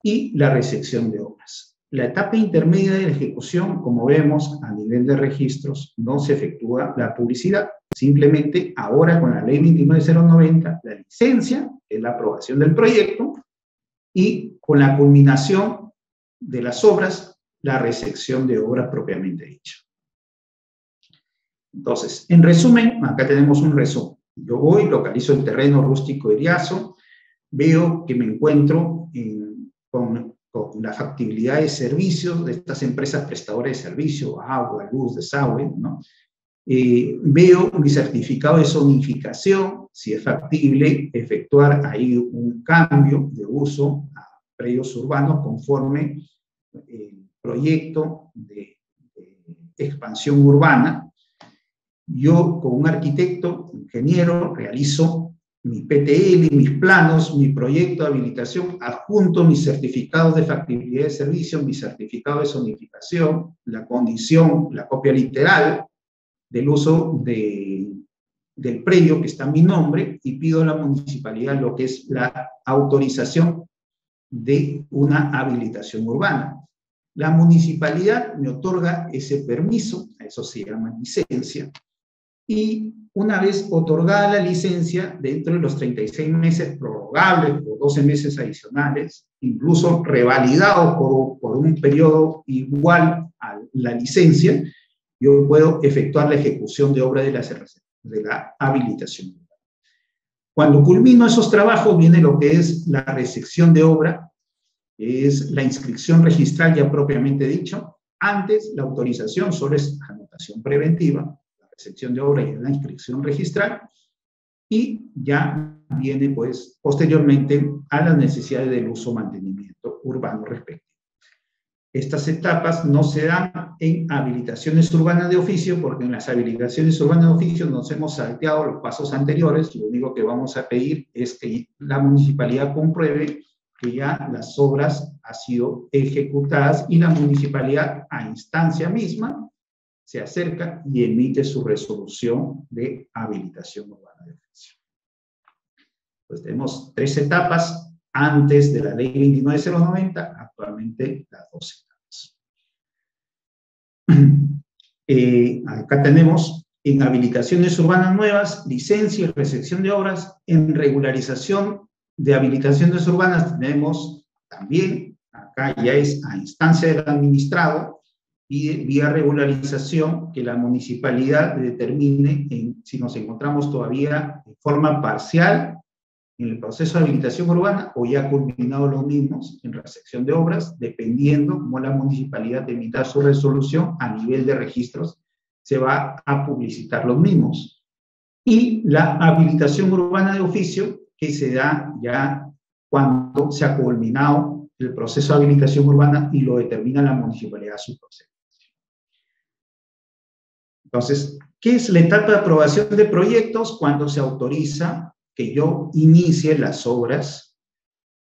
y la recepción de obras. La etapa intermedia de la ejecución, como vemos a nivel de registros, no se efectúa la publicidad. Simplemente ahora con la ley 29090, la licencia, que es la aprobación del proyecto, y con la culminación de las obras, la recepción de obras propiamente dicha. Entonces, en resumen, acá tenemos un resumen. Yo voy, localizo el terreno rústico Iriazo, veo que me encuentro con la factibilidad de servicios de estas empresas prestadoras de servicio, agua, luz, desagüe, ¿no? Veo mi certificado de zonificación, si es factible efectuar ahí un cambio de uso a predios urbanos conforme el proyecto de expansión urbana. Yo, como un arquitecto, ingeniero, realizo mi PTL, mis planos, mi proyecto de habilitación, adjunto mis certificados de factibilidad de servicio, mi certificado de zonificación, la condición, la copia literal del uso del predio que está en mi nombre, y pido a la municipalidad lo que es la autorización de una habilitación urbana. La municipalidad me otorga ese permiso, eso se llama licencia, y una vez otorgada la licencia, dentro de los 36 meses prorrogables por 12 meses adicionales, incluso revalidado por un periodo igual a la licencia, yo puedo efectuar la ejecución de obra de la habilitación. Cuando culmino esos trabajos, viene lo que es la recepción de obra, que es la inscripción registral ya propiamente dicho. Antes, la autorización solo es anotación preventiva, recepción de obra y la inscripción registral, y ya viene pues posteriormente a las necesidades del uso o mantenimiento urbano respectivo. Estas etapas no se dan en habilitaciones urbanas de oficio, porque en las habilitaciones urbanas de oficio nos hemos salteado los pasos anteriores. Lo único que vamos a pedir es que la municipalidad compruebe que ya las obras han sido ejecutadas y la municipalidad, a instancia misma, se acerca y emite su resolución de habilitación urbana de oficio. Pues tenemos 3 etapas antes de la ley 29090, actualmente las 2 etapas. Acá tenemos en habilitaciones urbanas nuevas, licencia y recepción de obras. En regularización de habilitaciones urbanas tenemos también, acá ya es a instancia del administrado, pide vía regularización que la municipalidad determine si nos encontramos todavía de forma parcial en el proceso de habilitación urbana o ya culminados los mismos en la sección de obras, dependiendo cómo la municipalidad emita su resolución a nivel de registros, se va a publicitar los mismos. Y la habilitación urbana de oficio, que se da ya cuando se ha culminado el proceso de habilitación urbana y lo determina la municipalidad a su proceso. Entonces, ¿qué es la etapa de aprobación de proyectos? Cuando se autoriza que yo inicie las obras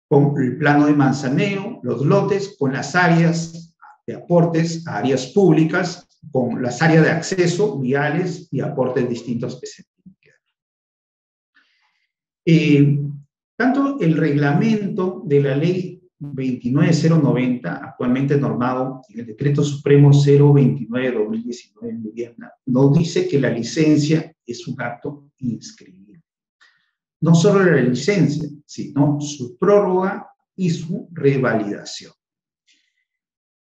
con el plano de manzaneo, los lotes, con las áreas de aportes a áreas públicas, con las áreas de acceso, viales y aportes distintos que se tienen. Tanto el reglamento de la ley 29090, actualmente normado en el Decreto Supremo 029/2019 en vivienda, nos dice que la licencia es un acto inscribible. No solo la licencia, sino su prórroga y su revalidación.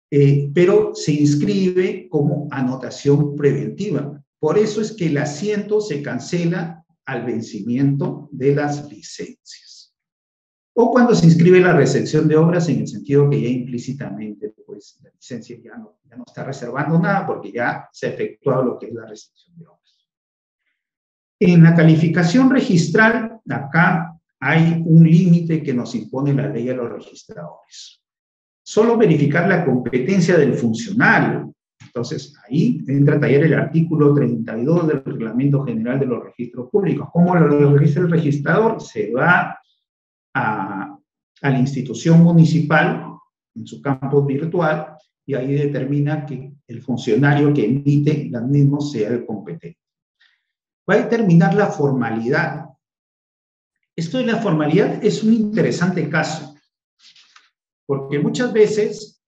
Pero se inscribe como anotación preventiva. Por eso es que el asiento se cancela al vencimiento de las licencias. O cuando se inscribe la recepción de obras, en el sentido que ya implícitamente pues, la licencia ya no está reservando nada porque ya se ha efectuado lo que es la recepción de obras. En la calificación registral, acá hay un límite que nos impone la ley a los registradores. Solo verificar la competencia del funcionario. Entonces, ahí entra a tallar el artículo 32 del Reglamento General de los Registros Públicos. ¿Cómo lo registra el registrador? Se va a la institución municipal, en su campo virtual, y ahí determina que el funcionario que emite las mismas sea el competente. Va a determinar la formalidad. Esto de la formalidad es un interesante caso, porque muchas veces,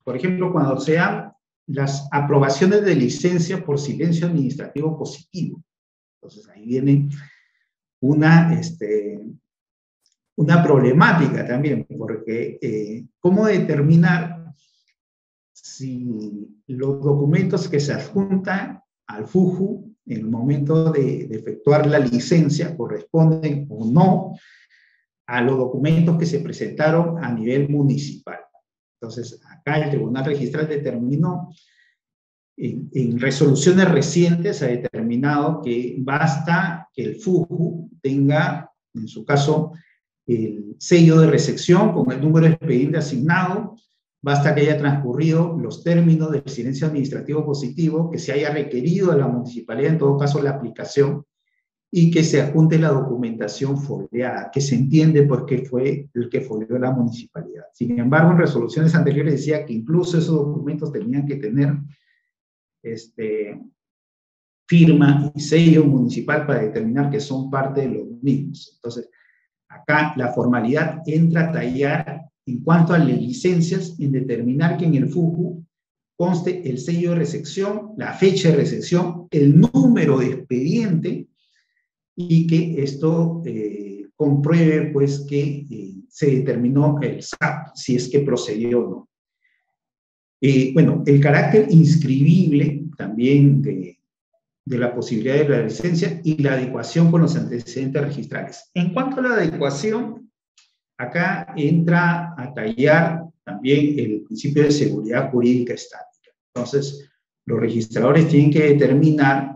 por ejemplo, cuando se dan las aprobaciones de licencia por silencio administrativo positivo, entonces ahí viene una problemática también, porque ¿cómo determinar si los documentos que se adjuntan al FUJU en el momento de efectuar la licencia corresponden o no a los documentos que se presentaron a nivel municipal? Entonces, acá el Tribunal Registral determinó, en resoluciones recientes ha determinado que basta que el FUJU tenga, en su caso, el sello de recepción con el número de expediente asignado, basta que haya transcurrido los términos del silencio administrativo positivo, que se haya requerido a la municipalidad, en todo caso, la aplicación, y que se adjunte la documentación foliada, que se entiende pues que fue el que folió la municipalidad. Sin embargo, en resoluciones anteriores decía que incluso esos documentos tenían que tener firma y sello municipal para determinar que son parte de los mismos. Entonces, acá la formalidad entra a tallar en cuanto a las licencias, en determinar que en el FUJU conste el sello de recepción, la fecha de recepción, el número de expediente, y que esto compruebe pues que se determinó el SAP, si es que procedió o no. Bueno, el carácter inscribible también de la posibilidad de la licencia y la adecuación con los antecedentes registrales. En cuanto a la adecuación, acá entra a tallar también el principio de seguridad jurídica estática. Entonces, los registradores tienen que determinar,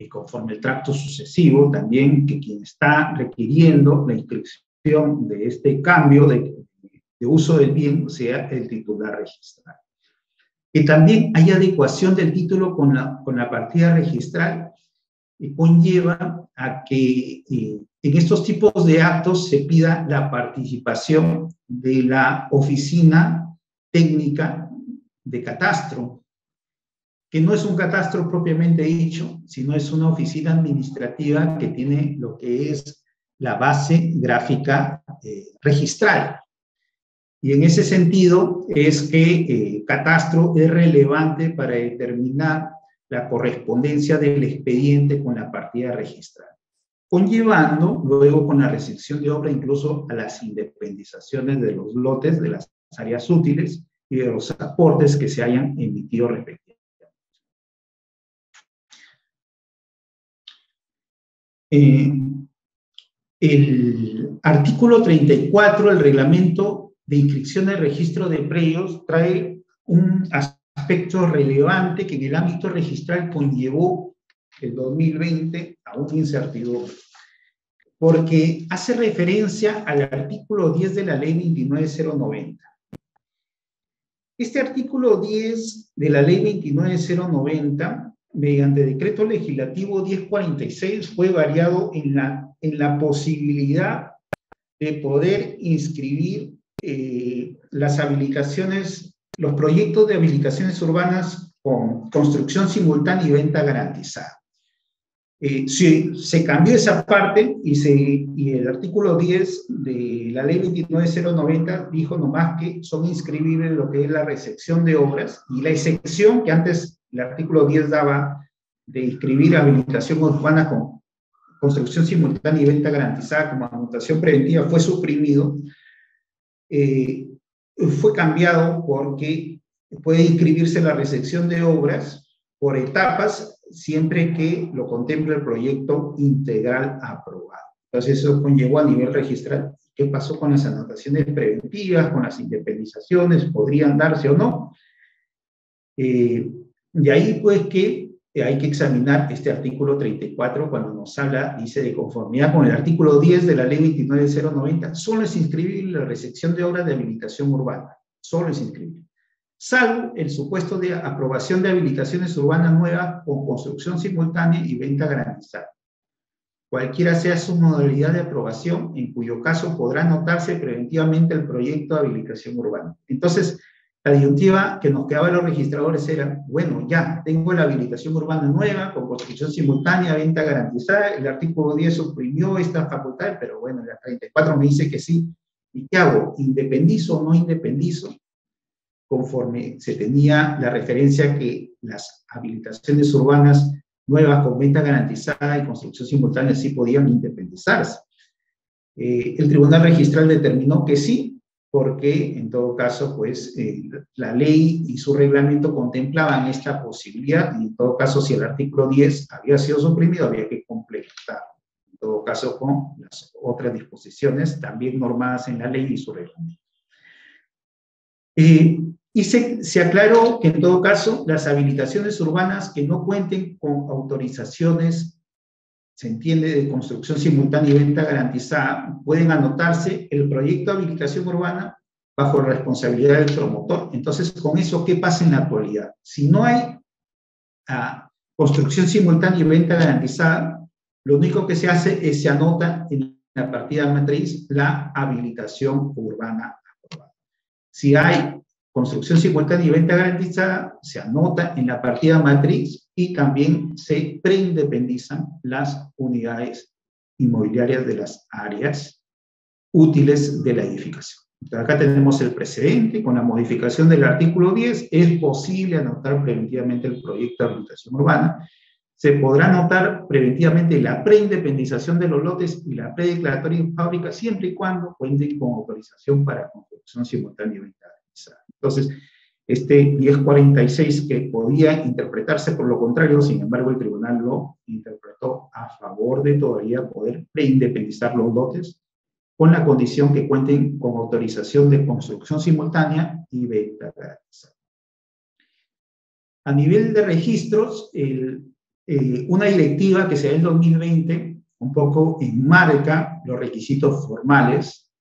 conforme el tracto sucesivo, también que quien está requiriendo la inscripción de este cambio de uso del bien sea el titular registral. Que también hay adecuación del título con la partida registral, conlleva a que en estos tipos de actos se pida la participación de la oficina técnica de catastro, que no es un catastro propiamente dicho, sino es una oficina administrativa que tiene lo que es la base gráfica registral. Y en ese sentido es que catastro es relevante para determinar la correspondencia del expediente con la partida registral, conllevando luego con la recepción de obra incluso a las independizaciones de los lotes de las áreas útiles y de los aportes que se hayan emitido respectivamente. El artículo 34 del reglamento de inscripción del registro de predios trae un aspecto relevante que en el ámbito registral conllevó el 2020 a una incertidumbre, porque hace referencia al artículo 10 de la ley 29090. Este artículo 10 de la ley 29090, mediante decreto legislativo 1046, fue variado en la posibilidad de poder inscribir las habilitaciones, los proyectos de habilitaciones urbanas con construcción simultánea y venta garantizada. Se cambió esa parte y el artículo 10 de la ley 29090 dijo nomás que son inscribibles lo que es la recepción de obras, y la excepción que antes el artículo 10 daba de inscribir habilitación urbana con construcción simultánea y venta garantizada como anotación preventiva fue suprimido. Fue cambiado porque puede inscribirse la recepción de obras por etapas siempre que lo contemple el proyecto integral aprobado. Entonces eso conllevó a nivel registral qué pasó con las anotaciones preventivas, con las independizaciones, podrían darse o no. De ahí pues que hay que examinar este artículo 34 cuando nos habla, dice, de conformidad con el artículo 10 de la ley 29090, solo es inscribible la recepción de obras de habilitación urbana, solo es inscribible, salvo el supuesto de aprobación de habilitaciones urbanas nuevas con construcción simultánea y venta garantizada. Cualquiera sea su modalidad de aprobación, en cuyo caso podrá anotarse preventivamente el proyecto de habilitación urbana. Entonces, la disyuntiva que nos quedaba a los registradores era, bueno, ya, tengo la habilitación urbana nueva, con construcción simultánea, venta garantizada, el artículo 10 suprimió esta facultad, pero bueno, el 34 me dice que sí. ¿Y qué hago? ¿Independizo o no independizo? Conforme se tenía la referencia que las habilitaciones urbanas nuevas con venta garantizada y construcción simultánea sí podían independizarse. El Tribunal Registral determinó que sí, porque en todo caso, pues, la ley y su reglamento contemplaban esta posibilidad, y en todo caso, si el artículo 10 había sido suprimido, había que completar, en todo caso, con las otras disposiciones también normadas en la ley y su reglamento. Y se aclaró que en todo caso, las habilitaciones urbanas que no cuenten con autorizaciones, se entiende, de construcción simultánea y venta garantizada, pueden anotarse el proyecto de habilitación urbana bajo responsabilidad del promotor. Entonces, con eso, ¿qué pasa en la actualidad? Si no hay construcción simultánea y venta garantizada, lo único que se hace es se anota en la partida matriz la habilitación urbana aprobada. Si hay construcción simultánea y venta garantizada, se anota en la partida matriz y también se preindependizan las unidades inmobiliarias de las áreas útiles de la edificación. Entonces, acá tenemos el precedente. Con la modificación del artículo 10, es posible anotar preventivamente el proyecto de habilitación urbana. Se podrá anotar preventivamente la preindependización de los lotes y la predeclaratoria en fábrica, siempre y cuando cuenten con autorización para construcción simultánea y venta garantizada. Entonces, este 1046, que podía interpretarse por lo contrario, sin embargo, el tribunal lo interpretó a favor de todavía poder preindependizar los lotes, con la condición que cuenten con autorización de construcción simultánea y venta garantizada. A nivel de registros, una directiva que se da en 2020 un poco enmarca los requisitos formales,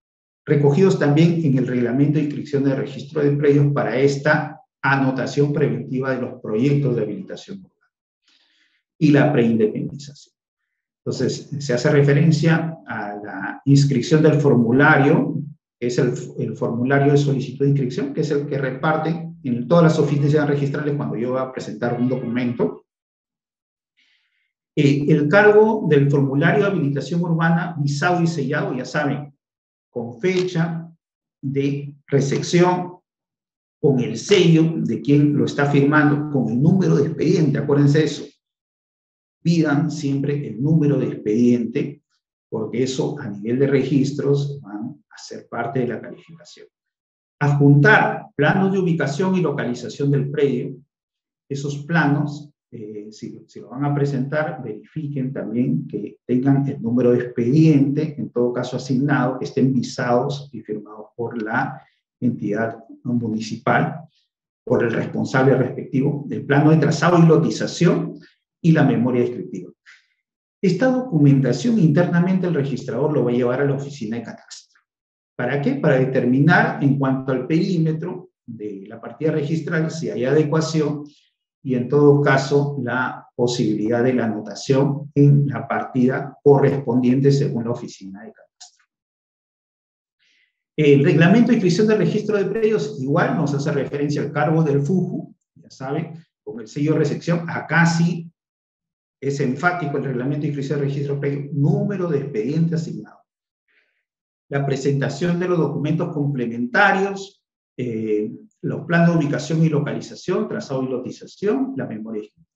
recogidos también en el reglamento de inscripción de registro de predios para esta anotación preventiva de los proyectos de habilitación urbana y la preindependización. Entonces, se hace referencia a la inscripción del formulario, que es el formulario de solicitud de inscripción, que es el que reparten en todas las oficinas registrales cuando yo voy a presentar un documento. El cargo del formulario de habilitación urbana, visado y sellado, ya saben, con fecha de recepción, con el sello de quien lo está firmando, con el número de expediente, acuérdense de eso. Pidan siempre el número de expediente, porque eso a nivel de registros van a ser parte de la calificación. Adjuntar planos de ubicación y localización del predio. Esos planos, si lo van a presentar, verifiquen también que tengan el número de expediente, en todo caso asignado, que estén visados y firmados por la entidad municipal, por el responsable respectivo, el plano de trazado y lotización y la memoria descriptiva. Esta documentación internamente el registrador lo va a llevar a la oficina de catastro. ¿Para qué? Para determinar en cuanto al perímetro de la partida registral si hay adecuación y en todo caso la posibilidad de la anotación en la partida correspondiente según la oficina de catastro. El reglamento de inscripción del registro de predios igual nos hace referencia al cargo del FUJU, ya saben, con el sello de recepción. Acá sí es enfático el reglamento de inscripción del registro de predios, número de expediente asignado. La presentación de los documentos complementarios, los planos de ubicación y localización, trazado y lotización, la memoria descriptiva.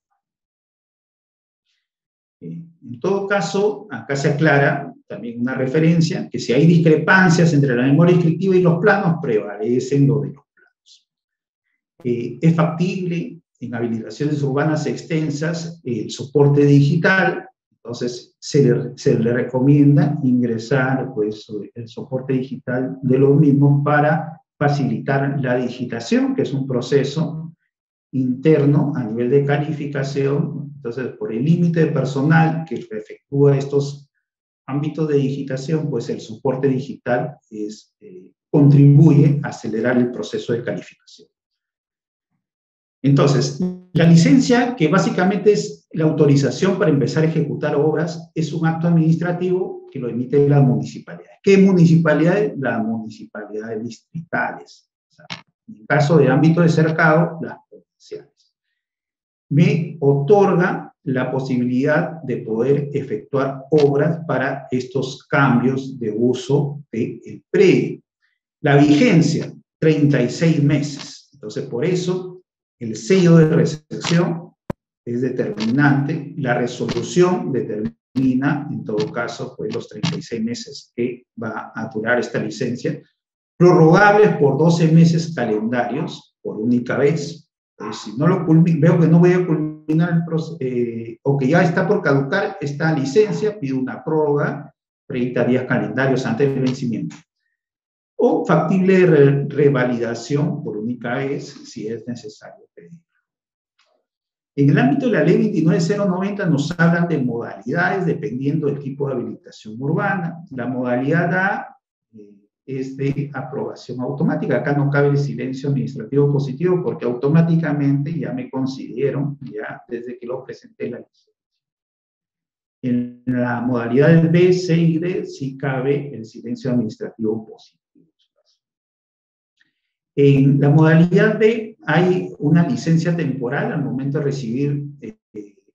En todo caso, acá se aclara también una referencia, que si hay discrepancias entre la memoria descriptiva y los planos, prevalecen los de los planos. Es factible en habilitaciones urbanas extensas el soporte digital, entonces se le recomienda ingresar pues, el soporte digital de los mismos para facilitar la digitación, que es un proceso interno a nivel de calificación. Entonces, por el límite de personal que efectúa estos ámbitos de digitación, pues el soporte digital contribuye a acelerar el proceso de calificación. Entonces, la licencia, que básicamente es la autorización para empezar a ejecutar obras, es un acto administrativo que lo emite la municipalidad. ¿Qué municipalidades? Las municipalidades distritales. O sea, en el caso de ámbito de cercado, las provinciales. Me otorga la posibilidad de poder efectuar obras para estos cambios de uso del predio. La vigencia, 36 meses. Entonces, por eso, el sello de recepción es determinante. La resolución determina, en todo caso, pues, los 36 meses que va a durar esta licencia, prorrogables por 12 meses calendarios, por única vez. Si no lo veo que no voy a culminar el proceso, o que ya está por caducar esta licencia, pido una prórroga, 30 días calendarios antes del vencimiento. O factible de revalidación por única vez, si es necesario pedir. En el ámbito de la ley 29090 nos hablan de modalidades dependiendo del tipo de habilitación urbana. La modalidad A es de aprobación automática. Acá no cabe el silencio administrativo positivo porque automáticamente ya me consideraron, ya desde que lo presenté la licencia. En la modalidad B, C y D sí cabe el silencio administrativo positivo. En la modalidad B hay una licencia temporal al momento de recibir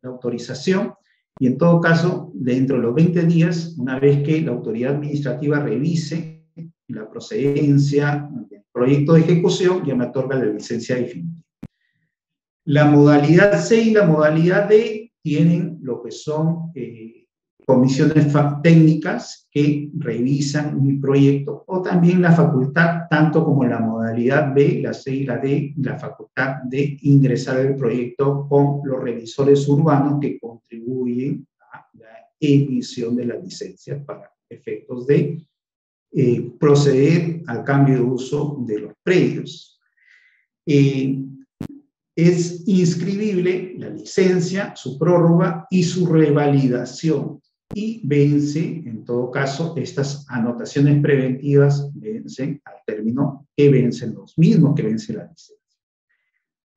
la autorización y en todo caso, dentro de los 20 días, una vez que la autoridad administrativa revise la procedencia del proyecto de ejecución, ya me otorga la licencia definitiva. La modalidad C y la modalidad D tienen lo que son comisiones técnicas que revisan mi proyecto, o también la facultad, tanto como la modalidad B, la C y la D, la facultad de ingresar el proyecto con los revisores urbanos que contribuyen a la emisión de la licencia para efectos de proceder al cambio de uso de los predios. Es inscribible la licencia, su prórroga y su revalidación. Y vence, en todo caso, estas anotaciones preventivas vencen al término que vencen los mismos que vence la licencia.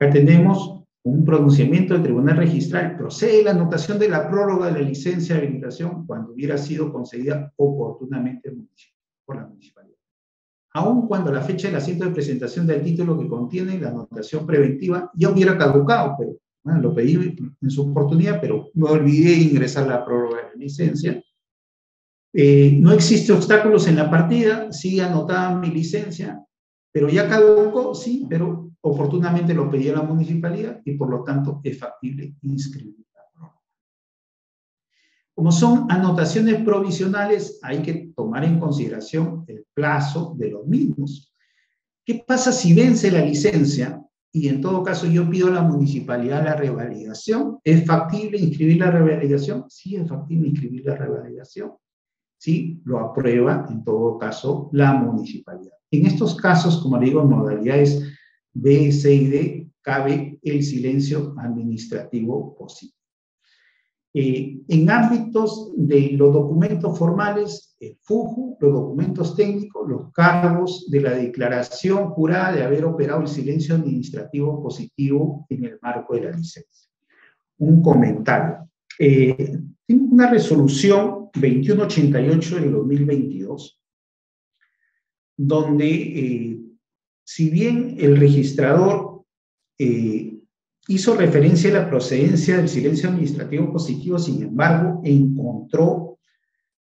Acá tenemos un pronunciamiento del Tribunal Registral. Procede la anotación de la prórroga de la licencia de habilitación cuando hubiera sido concedida oportunamente por la municipalidad. Aun cuando la fecha del asiento de presentación del título que contiene la anotación preventiva ya hubiera caducado, pero bueno, lo pedí en su oportunidad, pero me olvidé de ingresar la prórroga de la licencia. No existe obstáculos en la partida, sí anotada mi licencia, pero ya caducó, sí, pero oportunamente lo pedí a la municipalidad y por lo tanto es factible inscribir la prórroga. Como son anotaciones provisionales, hay que tomar en consideración el plazo de los mismos, ¿Qué pasa si vence la licencia y en todo caso yo pido a la municipalidad la revalidación? ¿Es factible inscribir la revalidación? Sí, es factible inscribir la revalidación. Sí, lo aprueba en todo caso la municipalidad. En estos casos, como le digo, en modalidades B, C y D, cabe el silencio administrativo positivo. En ámbitos de los documentos formales, el FUJU, los documentos técnicos, los cargos de la declaración jurada de haber operado el silencio administrativo positivo en el marco de la licencia. Un comentario. Tengo una resolución 2188 del 2022, donde si bien el registrador hizo referencia a la procedencia del silencio administrativo positivo, sin embargo, encontró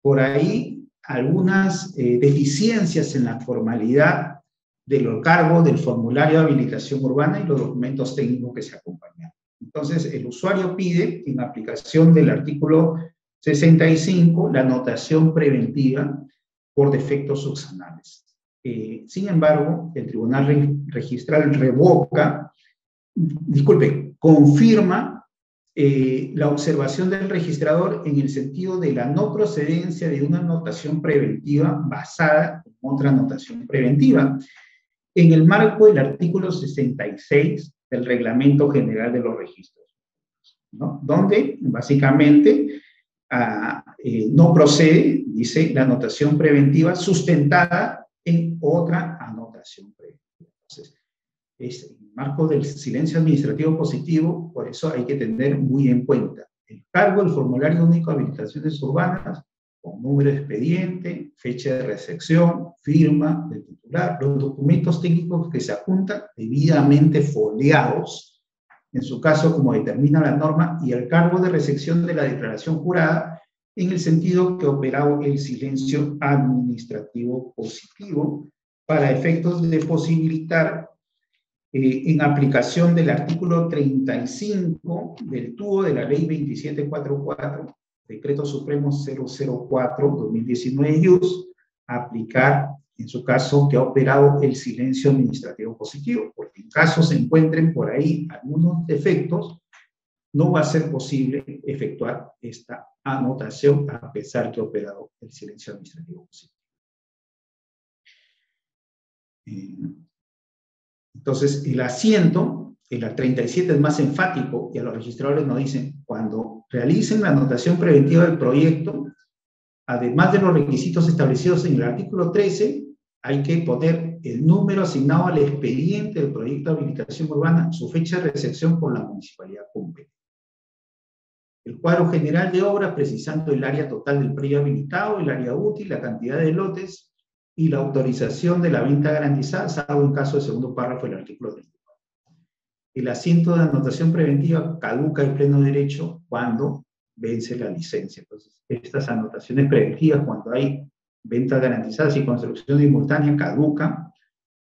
por ahí algunas deficiencias en la formalidad del cargo del formulario de habilitación urbana y los documentos técnicos que se acompañan. Entonces, el usuario pide, en aplicación del artículo 65, la anotación preventiva por defectos subsanales. Sin embargo, el Tribunal Registral confirma la observación del registrador en el sentido de la no procedencia de una anotación preventiva basada en otra anotación preventiva, en el marco del artículo 66 del Reglamento General de los Registros, ¿no? Donde básicamente no procede, dice, la anotación preventiva sustentada en otra anotación preventiva. Entonces, es el marco del silencio administrativo positivo, por eso hay que tener muy en cuenta el cargo del formulario único de habilitaciones urbanas, con número de expediente, fecha de recepción, firma del titular, los documentos técnicos que se adjuntan debidamente foliados, en su caso como determina la norma, y el cargo de recepción de la declaración jurada, en el sentido que ha operado el silencio administrativo positivo, para efectos de posibilitar, en aplicación del artículo 35 del TUO de la Ley 2744, Decreto Supremo 004-2019-IUS, aplicar, en su caso, que ha operado el silencio administrativo positivo, porque en caso se encuentren por ahí algunos defectos, no va a ser posible efectuar esta anotación a pesar que ha operado el silencio administrativo positivo. Entonces, el asiento, el 37 es más enfático, y a los registradores nos dicen, cuando realicen la anotación preventiva del proyecto, además de los requisitos establecidos en el artículo 13, hay que poner el número asignado al expediente del proyecto de habilitación urbana, su fecha de recepción por la municipalidad competente. El cuadro general de obra, precisando el área total del predio habilitado, el área útil, la cantidad de lotes, y la autorización de la venta garantizada, salvo en caso del segundo párrafo del artículo 34. El asiento de anotación preventiva caduca el pleno derecho cuando vence la licencia. Entonces, estas anotaciones preventivas, cuando hay ventas garantizadas y construcción simultánea, caducan,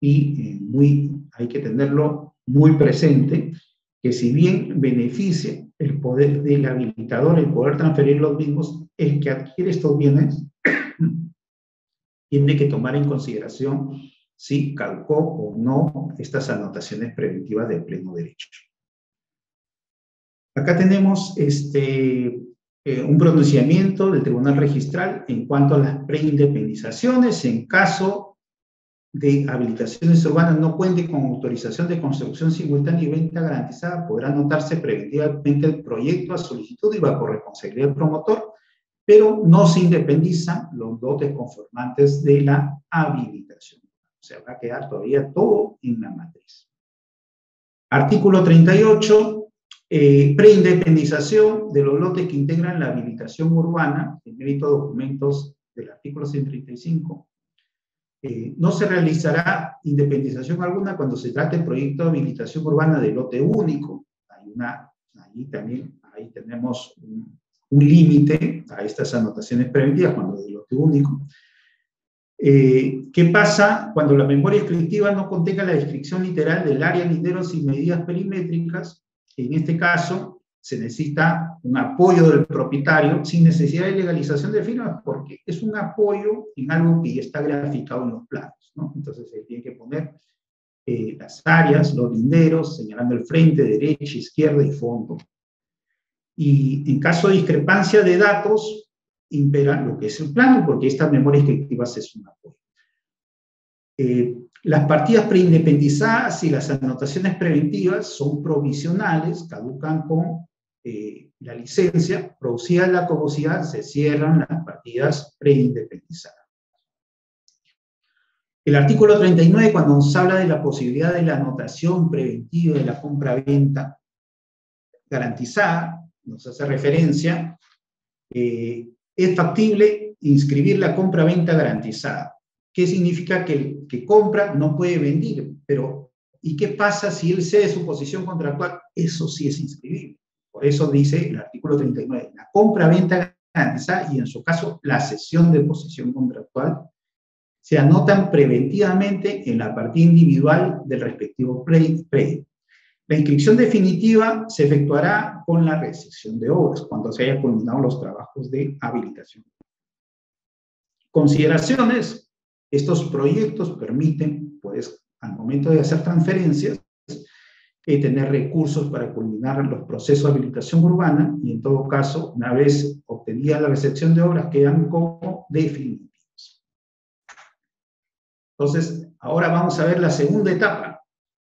y hay que tenerlo muy presente, que si bien beneficia el poder del habilitador, el poder transferir los mismos, el que adquiere estos bienes tiene que tomar en consideración si caducó o no estas anotaciones preventivas de pleno derecho. Acá tenemos un pronunciamiento del Tribunal Registral en cuanto a las preindependizaciones. En caso de habilitaciones urbanas no cuente con autorización de construcción simultánea y venta garantizada, podrá anotarse preventivamente el proyecto a solicitud y bajo responsabilidad del promotor, pero no se independizan los dotes conformantes de la habilitación. O sea, va a quedar todavía todo en la matriz. Artículo 38, preindependización de los lotes que integran la habilitación urbana, en mérito a documentos del artículo 135. No se realizará independización alguna cuando se trate de proyecto de habilitación urbana de lote único. Ahí tenemos un límite a estas anotaciones preventivas cuando de lote único. ¿Qué pasa cuando la memoria descriptiva no contenga la descripción literal del área, linderos y medidas perimétricas? En este caso, se necesita un apoyo del propietario sin necesidad de legalización de firmas, porque es un apoyo en algo que ya está graficado en los planos, ¿no? Entonces, se tiene que poner las áreas, los linderos, señalando el frente, derecha, izquierda y fondo. Y en caso de discrepancia de datos, impera lo que es el plano, porque estas memorias descriptivas es un apoyo. Las partidas preindependizadas y las anotaciones preventivas son provisionales, caducan con la licencia, producida la caducidad, se cierran las partidas preindependizadas. El artículo 39, cuando nos habla de la posibilidad de la anotación preventiva de la compra-venta garantizada, nos hace referencia, es factible inscribir la compra-venta garantizada. ¿Qué significa? Que el que compra no puede vender, pero ¿y qué pasa si él cede su posición contractual? Eso sí es inscribible. Por eso dice el artículo 39, la compra-venta garantizada y en su caso la cesión de posición contractual se anotan preventivamente en la partida individual del respectivo predio. La inscripción definitiva se efectuará con la recepción de obras, cuando se hayan culminado los trabajos de habilitación. Consideraciones. Estos proyectos permiten, pues, al momento de hacer transferencias, tener recursos para culminar los procesos de habilitación urbana y, en todo caso, una vez obtenida la recepción de obras, quedan como definitivos. Entonces, ahora vamos a ver la segunda etapa,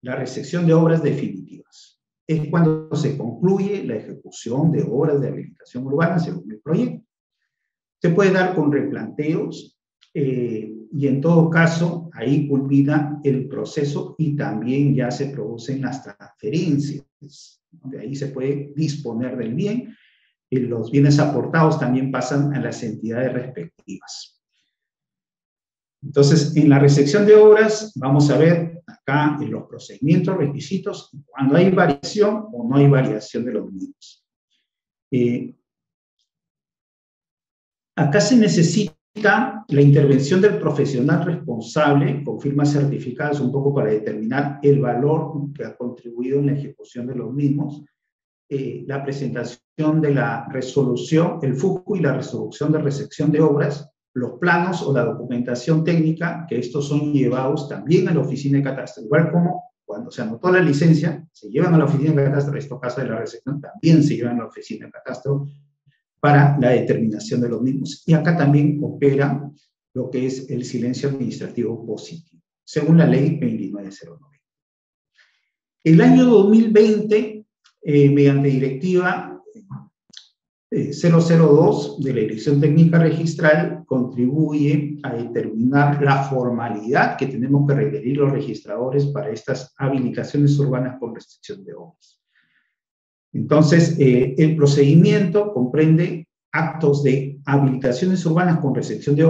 la recepción de obras definitivas. Es cuando se concluye la ejecución de obras de habilitación urbana según el proyecto. Se puede dar con replanteos, y en todo caso, ahí culmina el proceso y también ya se producen las transferencias. De ahí se puede disponer del bien. Y los bienes aportados también pasan a las entidades respectivas. Entonces, en la recepción de obras, vamos a ver acá en los procedimientos, requisitos, cuando hay variación o no hay variación de los mismos. Acá se necesita la intervención del profesional responsable con firmas certificadas un poco para determinar el valor que ha contribuido en la ejecución de los mismos, la presentación de la resolución, el FUJU y la resolución de recepción de obras, los planos o la documentación técnica, que estos son llevados también a la oficina de catastro, igual como cuando se anotó la licencia, se llevan a la oficina de catastro, en este caso de la recepción, también se llevan a la oficina de catastro, para la determinación de los mismos. Y acá también opera lo que es el silencio administrativo positivo, según la ley 29090. El año 2020, mediante directiva 002 de la Dirección Técnica Registral, contribuye a determinar la formalidad que tenemos que requerir los registradores para estas habilitaciones urbanas con restricción de obras. Entonces, el procedimiento comprende actos de habilitaciones urbanas con recepción de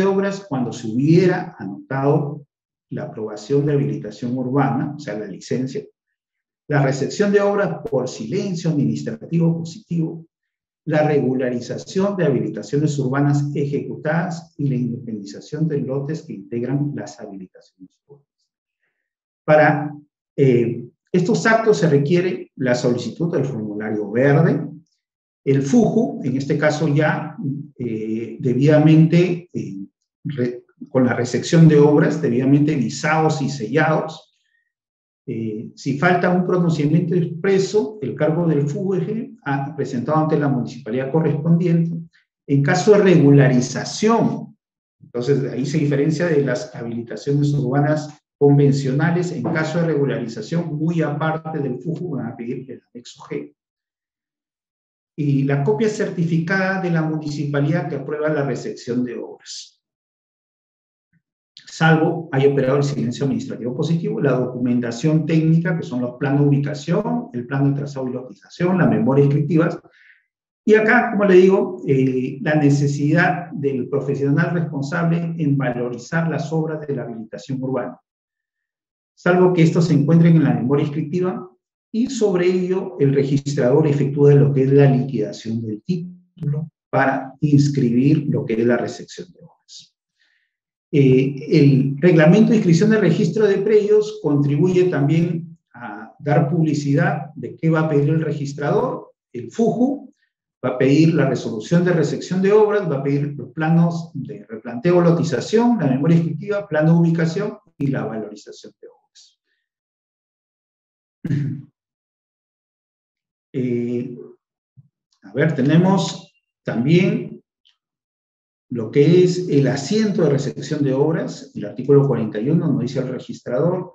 obras cuando se hubiera anotado la aprobación de habilitación urbana, o sea, la licencia, la recepción de obras por silencio administrativo positivo, la regularización de habilitaciones urbanas ejecutadas y la independización de lotes que integran las habilitaciones urbanas. Para estos actos se requiere la solicitud del formulario verde, el FUJU, en este caso ya debidamente, con la recepción de obras, debidamente visados y sellados. Si falta un pronunciamiento expreso, el cargo del FUJU ha presentado ante la municipalidad correspondiente. En caso de regularización, entonces ahí se diferencia de las habilitaciones urbanas convencionales, en caso de regularización, muy aparte del FUJU, van a pedir el anexo G. Y la copia certificada de la municipalidad que aprueba la recepción de obras. Salvo haya operado el silencio administrativo positivo, la documentación técnica, que son los planos de ubicación, el plano de trazado y lotización, las memorias descriptivas. Y acá, como le digo, la necesidad del profesional responsable en valorizar las obras de la habilitación urbana. Salvo que estos se encuentren en la memoria descriptiva, y sobre ello el registrador efectúa lo que es la liquidación del título para inscribir lo que es la recepción de obras. El reglamento de inscripción de registro de predios contribuye también a dar publicidad de qué va a pedir el registrador. El FUJU va a pedir la resolución de recepción de obras, va a pedir los planos de replanteo o lotización, la memoria descriptiva, plano de ubicación y la valorización de obras. Tenemos también lo que es el asiento de recepción de obras. El artículo 41 nos dice al registrador,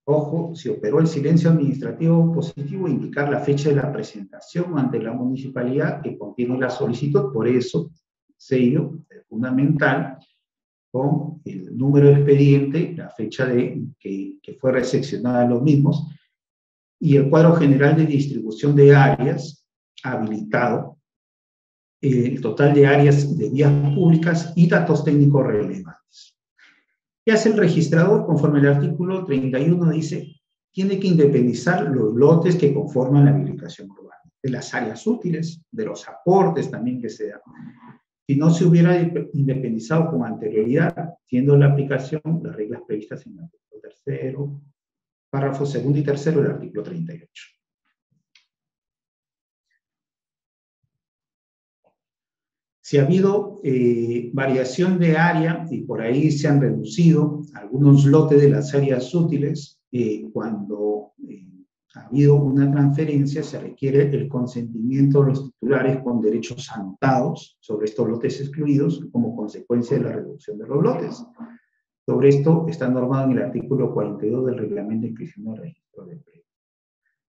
ojo, si operó el silencio administrativo positivo, indicar la fecha de la presentación ante la municipalidad que contiene la solicitud. Por eso, sello es fundamental con el número de expediente, la fecha que fue recepcionada los mismos, y el cuadro general de distribución de áreas habilitado, el total de áreas de vías públicas y datos técnicos relevantes. ¿Qué hace el registrador? Conforme al artículo 31 dice, tiene que independizar los lotes que conforman la habilitación urbana, de las áreas útiles, de los aportes también que se dan. Si no se hubiera independizado con anterioridad, siendo la aplicación las reglas previstas en el artículo 3, párrafos 2 y 3 del artículo 38. Si ha habido variación de área y por ahí se han reducido algunos lotes de las áreas útiles, cuando ha habido una transferencia se requiere el consentimiento de los titulares con derechos anotados sobre estos lotes excluidos como consecuencia de la reducción de los lotes. Sobre esto está normado en el artículo 42 del Reglamento de Inscripción del Registro de Predios.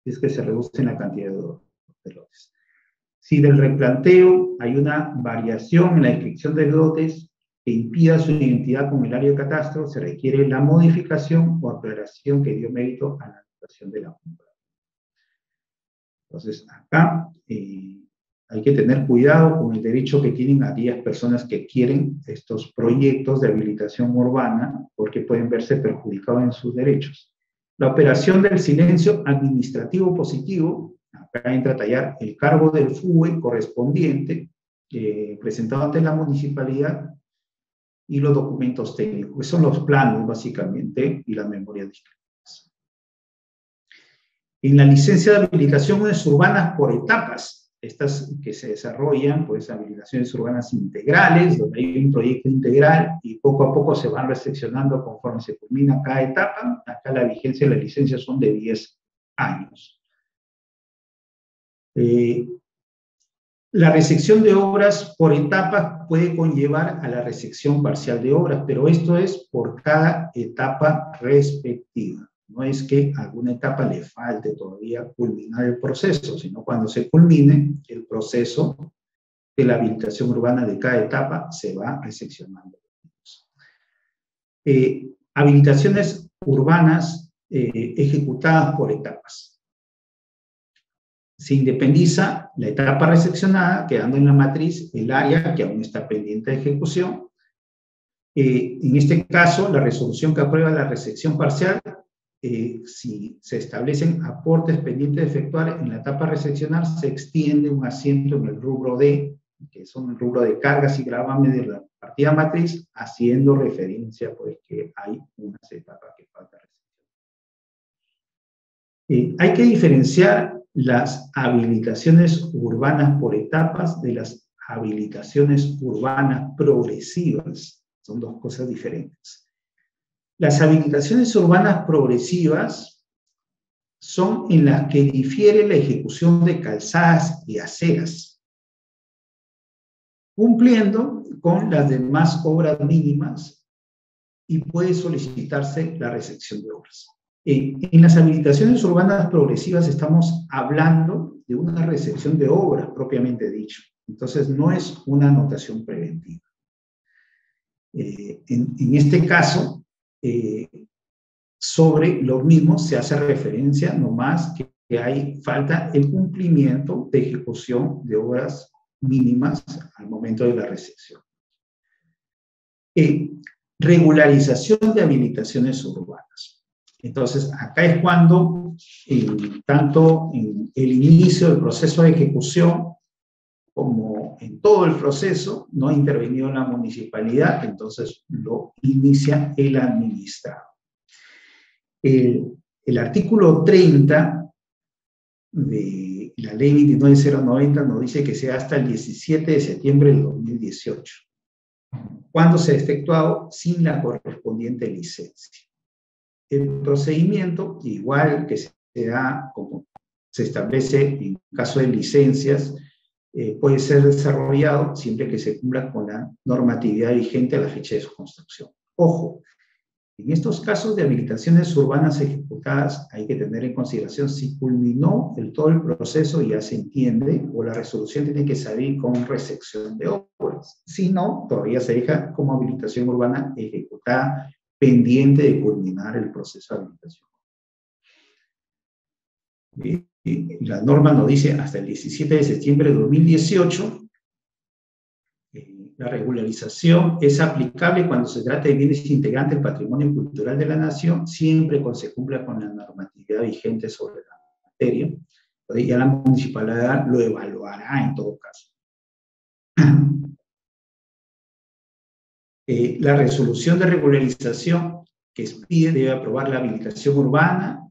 Es que se reduce la cantidad de lotes. Si del replanteo hay una variación en la inscripción de lotes que impida su identidad con el área de catastro, se requiere la modificación o aclaración que dio mérito a la anotación de la compra. Entonces, acá hay que tener cuidado con el derecho que tienen aquellas personas que quieren estos proyectos de habilitación urbana, porque pueden verse perjudicados en sus derechos. La operación del silencio administrativo positivo, acá entra a tallar el cargo del FUE correspondiente, presentado ante la municipalidad, y los documentos técnicos, que son los planos, básicamente, y la memoria de inscripciones. En la licencia de habilitaciones urbanas por etapas, estas que se desarrollan, pues habilitaciones urbanas integrales, donde hay un proyecto integral y poco a poco se van recepcionando conforme se culmina cada etapa. Acá la vigencia de la licencia son de 10 años. La recepción de obras por etapas puede conllevar a la recepción parcial de obras, pero esto es por cada etapa respectiva. No es que a alguna etapa le falte todavía culminar el proceso, sino cuando se culmine el proceso de la habilitación urbana de cada etapa se va recepcionando. Habilitaciones urbanas ejecutadas por etapas. Se independiza la etapa recepcionada, quedando en la matriz el área que aún está pendiente de ejecución. En este caso, la resolución que aprueba la recepción parcial, si se establecen aportes pendientes de efectuar en la etapa recepcionar, se extiende un asiento en el rubro D, que es un rubro de cargas y gravamen de la partida matriz, haciendo referencia pues que hay unas etapas que falta recepcionar. Hay que diferenciar las habilitaciones urbanas por etapas de las habilitaciones urbanas progresivas. Son dos cosas diferentes. Las habilitaciones urbanas progresivas son en las que difiere la ejecución de calzadas y aceras, cumpliendo con las demás obras mínimas y puede solicitarse la recepción de obras. En las habilitaciones urbanas progresivas estamos hablando de una recepción de obras propiamente dicho. Entonces no es una anotación preventiva. En este caso, sobre los mismos se hace referencia nomás que hay falta el cumplimiento de ejecución de obras mínimas al momento de la recepción. Regularización de habilitaciones urbanas. Entonces, acá es cuando, tanto en el inicio del proceso de ejecución, como en todo el proceso, no ha intervenido la municipalidad, entonces lo inicia el administrado. El artículo 30 de la ley 29090 nos dice que sea hasta el 17 de septiembre del 2018, cuando se ha efectuado sin la correspondiente licencia. El procedimiento, igual que se da como se establece en caso de licencias, puede ser desarrollado siempre que se cumpla con la normatividad vigente a la fecha de su construcción. Ojo, en estos casos de habilitaciones urbanas ejecutadas hay que tener en consideración si culminó todo el proceso y ya se entiende, o la resolución tiene que salir con resección de obras. Si no, todavía se deja como habilitación urbana ejecutada pendiente de culminar el proceso de habilitación. La norma nos dice hasta el 17 de septiembre de 2018. La regularización es aplicable cuando se trata de bienes integrantes del patrimonio cultural de la nación, siempre cuando se cumpla con la normatividad vigente sobre la materia. Entonces, ya la municipalidad lo evaluará en todo caso. La resolución de regularización que expide debe aprobar la habilitación urbana,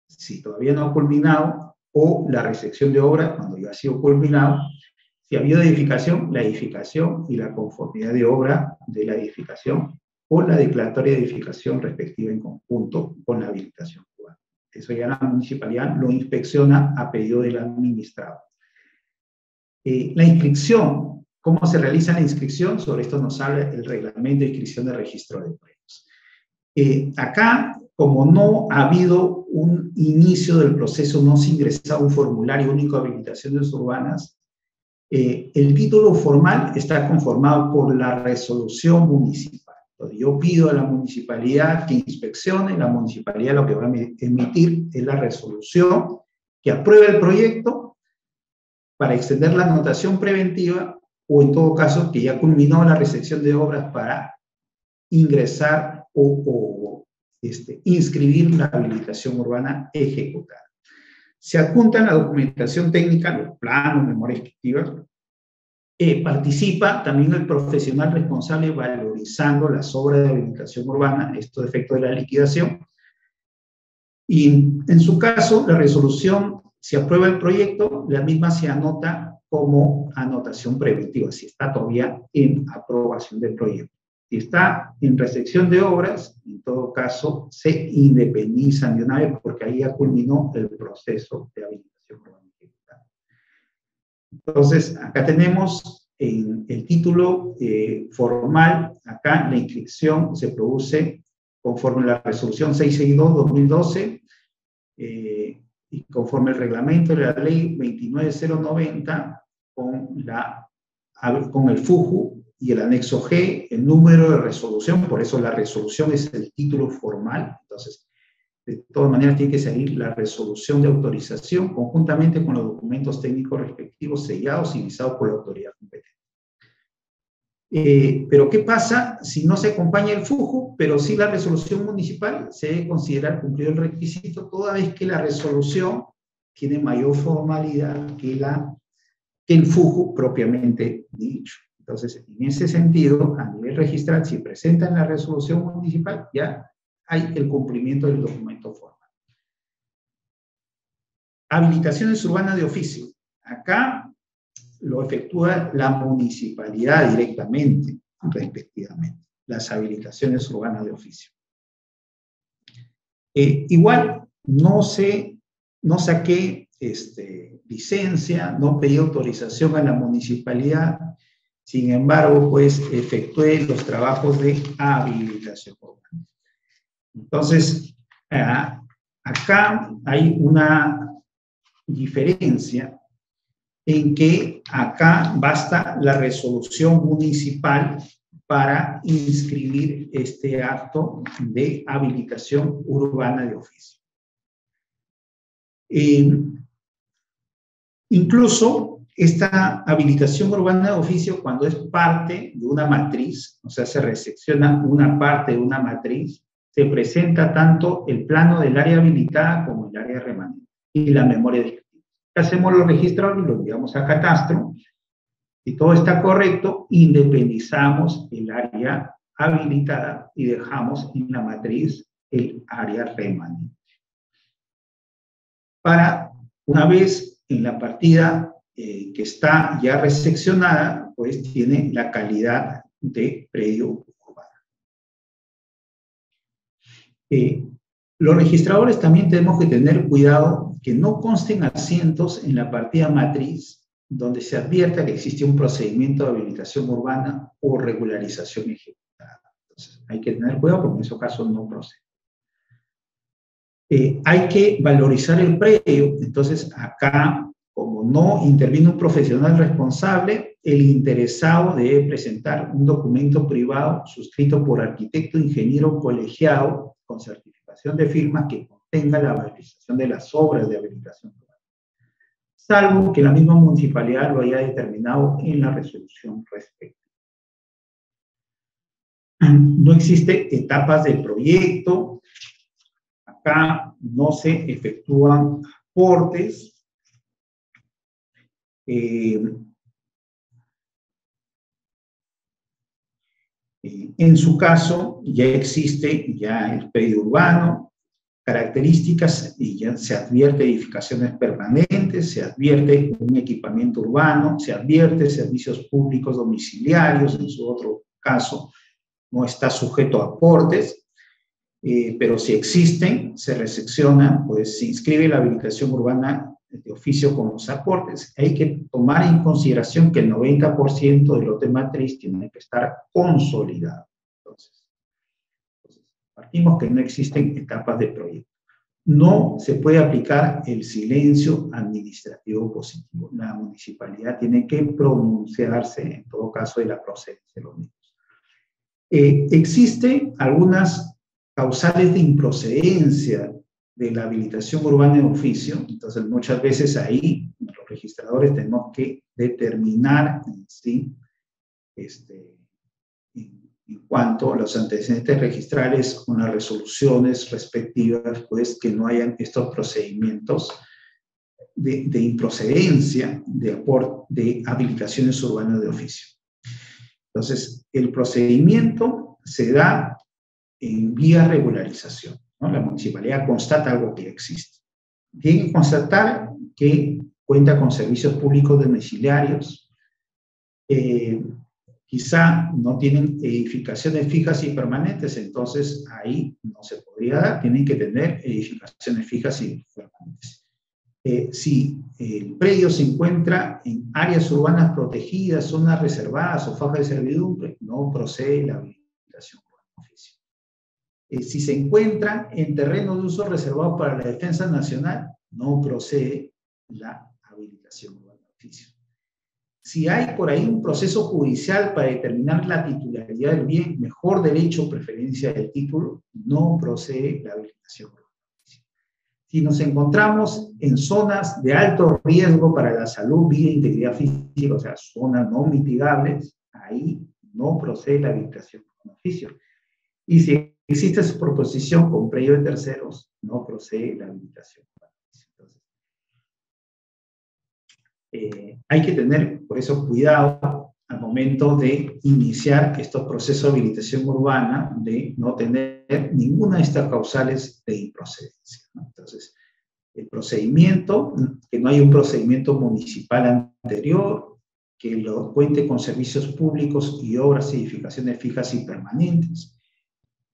si todavía no ha culminado, o la resección de obra cuando ya ha sido culminado. Si ha habido edificación, la edificación y la conformidad de obra de la edificación o la declaratoria de edificación respectiva en conjunto con la habilitación urbana. Eso ya la municipalidad lo inspecciona a pedido del administrado. La inscripción, ¿cómo se realiza la inscripción? Sobre esto nos habla el reglamento de inscripción de registro de predios. Acá, como no ha habido un inicio del proceso, no se ha ingresado un formulario único de habilitaciones urbanas, el título formal está conformado por la resolución municipal. Entonces, yo pido a la municipalidad que inspeccione, la municipalidad lo que va a emitir es la resolución que apruebe el proyecto para extender la anotación preventiva, o en todo caso que ya culminó la recepción de obras para ingresar o inscribir la habilitación urbana ejecutada. Se adjunta la documentación técnica, los planos, memorias ejecutivas. Participa también el profesional responsable valorizando las obras de habilitación urbana, esto de efecto de la liquidación. Y en su caso, la resolución, si aprueba el proyecto, la misma se anota como anotación preventiva, si está todavía en aprobación del proyecto. Si está en recepción de obras, en todo caso, se independizan de una vez porque ahí ya culminó el proceso de habilitación urbana. Entonces, acá tenemos en el título formal, acá la inscripción se produce conforme a la resolución 662-2012 y conforme el reglamento de la ley 29090 con el FUJU y el anexo G, el número de resolución, por eso la resolución es el título formal. Entonces, de todas maneras tiene que salir la resolución de autorización conjuntamente con los documentos técnicos respectivos sellados y visados por la autoridad competente. Pero ¿qué pasa si no se acompaña el FUJU, pero sí la resolución municipal? Se debe considerar cumplido el requisito toda vez que la resolución tiene mayor formalidad que el FUJU propiamente dicho. Entonces, en ese sentido, a nivel registral, si presentan la resolución municipal, ya hay el cumplimiento del documento formal. Habilitaciones urbanas de oficio. Acá lo efectúa la municipalidad directamente, respectivamente, las habilitaciones urbanas de oficio. Igual, no saqué licencia, no pedí autorización a la municipalidad, sin embargo, pues efectué los trabajos de habilitación urbana. Entonces, acá hay una diferencia en que acá basta la resolución municipal para inscribir este acto de habilitación urbana de oficio. Incluso esta habilitación urbana de oficio, cuando es parte de una matriz, o sea, se resecciona una parte de una matriz, se presenta tanto el plano del área habilitada como el área remanente y la memoria descriptiva. Hacemos los registros y los enviamos a catastro. Si todo está correcto, independizamos el área habilitada y dejamos en la matriz el área remanente. Para una vez en la partida que está ya reseccionada, pues tiene la calidad de predio urbano. Los registradores también tenemos que tener cuidado que no consten asientos en la partida matriz donde se advierta que existe un procedimiento de habilitación urbana o regularización ejecutada. Entonces, hay que tener cuidado porque en esos casos no procede. Hay que valorizar el predio. Entonces, acá, como no interviene un profesional responsable, el interesado debe presentar un documento privado suscrito por arquitecto, ingeniero colegiado con certificación de firma que contenga la valorización de las obras de habilitación urbana, salvo que la misma municipalidad lo haya determinado en la resolución respectiva. No existe etapas del proyecto. Acá no se efectúan aportes. En su caso, ya existe ya el predio urbano, características, y ya se advierte edificaciones permanentes, se advierte un equipamiento urbano, se advierte servicios públicos domiciliarios, en su otro caso no está sujeto a aportes, pero si existen, se recepciona, pues se inscribe la habilitación urbana de oficio con los aportes. Hay que tomar en consideración que el 90% del lote matriz tiene que estar consolidado. Entonces, partimos que no existen etapas de proyecto. No se puede aplicar el silencio administrativo positivo. La municipalidad tiene que pronunciarse, en todo caso, de la procedencia de los mismos. Existen algunas causales de improcedencia de la habilitación urbana de oficio. Entonces, muchas veces ahí los registradores tenemos que determinar ¿sí? En cuanto a los antecedentes registrales con las resoluciones respectivas, pues que no hayan estos procedimientos de improcedencia de habilitaciones urbanas de oficio. Entonces, el procedimiento se da en vía regularización, ¿no? La municipalidad constata algo que existe. Tiene que constatar que cuenta con servicios públicos domiciliarios, quizá no tienen edificaciones fijas y permanentes, entonces ahí no se podría dar, tienen que tener edificaciones fijas y permanentes. Si el predio se encuentra en áreas urbanas protegidas, zonas reservadas o fajas de servidumbre, no procede la habilitación urbana de oficio. Si se encuentra en terreno de uso reservado para la defensa nacional, no procede la habilitación urbana de oficio. Si hay por ahí un proceso judicial para determinar la titularidad del bien, mejor derecho o preferencia del título, no procede la habilitación urbana de oficio. Si nos encontramos en zonas de alto riesgo para la salud, vida e integridad física, o sea, zonas no mitigables, ahí no procede la habilitación urbana de oficio. Y si existe superposición con predio de terceros, no procede la habilitación. Entonces, hay que tener, por eso, cuidado al momento de iniciar estos procesos de habilitación urbana, de no tener ninguna de estas causales de improcedencia, ¿no? Entonces, el procedimiento, que no hay un procedimiento municipal anterior, que lo cuente con servicios públicos y obras y edificaciones fijas y permanentes,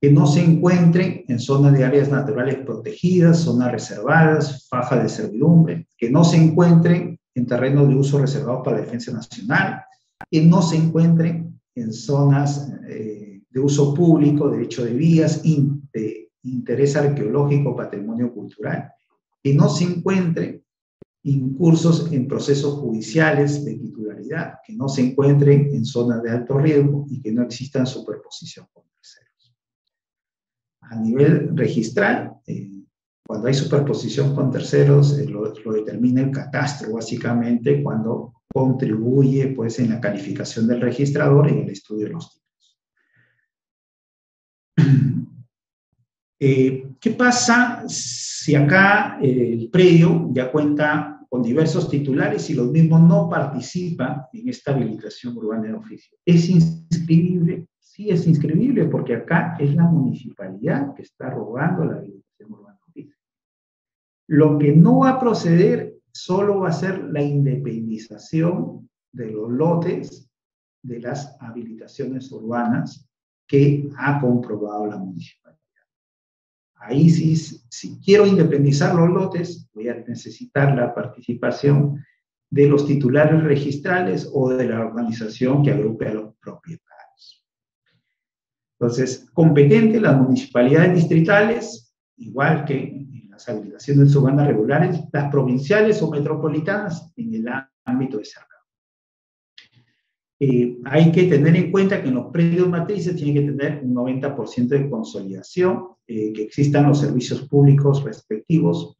que no se encuentren en zonas de áreas naturales protegidas, zonas reservadas, fajas de servidumbre, que no se encuentren en terrenos de uso reservado para defensa nacional, que no se encuentren en zonas de uso público, derecho de vías, de interés arqueológico, patrimonio cultural, que no se encuentren incursos en procesos judiciales de titularidad, que no se encuentren en zonas de alto riesgo y que no existan superposición con terceros. A nivel registral, cuando hay superposición con terceros, lo determina el catastro, básicamente, cuando contribuye pues, en la calificación del registrador y en el estudio de los títulos. ¿Qué pasa si acá el predio ya cuenta con diversos titulares y los mismos no participan en esta habilitación urbana de oficio? ¿Es inscribible? Sí, es inscribible porque acá es la municipalidad que está rogando la habilitación urbana de oficio. Lo que no va a proceder solo va a ser la independización de los lotes de las habilitaciones urbanas que ha comprobado la municipalidad. ahí sí, si quiero independizar los lotes, voy a necesitar la participación de los titulares registrales o de la organización que agrupe a los propietarios. Entonces, competente las municipalidades distritales, igual que en las habilitaciones urbanas regulares, las provinciales o metropolitanas en el ámbito de cercado. Hay que tener en cuenta que en los predios matrices tiene que tener un 90% de consolidación, que existan los servicios públicos respectivos,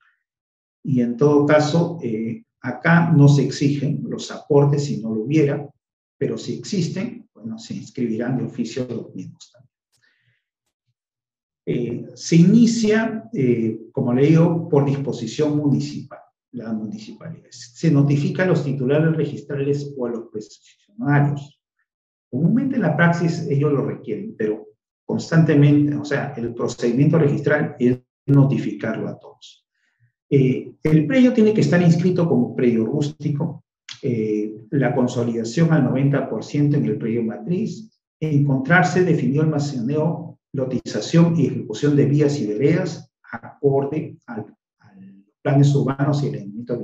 y en todo caso, acá no se exigen los aportes si no lo hubiera, pero si existen, bueno, se inscribirán de oficio los mismos también. Se inicia, como le digo, por disposición municipal, las municipalidades. Se notifica a los titulares registrales o a los peticionarios. Comúnmente en la praxis ellos lo requieren, pero constantemente, o sea, el procedimiento registral es notificarlo a todos. El predio tiene que estar inscrito como predio rústico, la consolidación al 90% en el predio matriz, encontrarse definido el almaceneo, lotización y ejecución de vías y veredas acorde a los planes urbanos y el elemento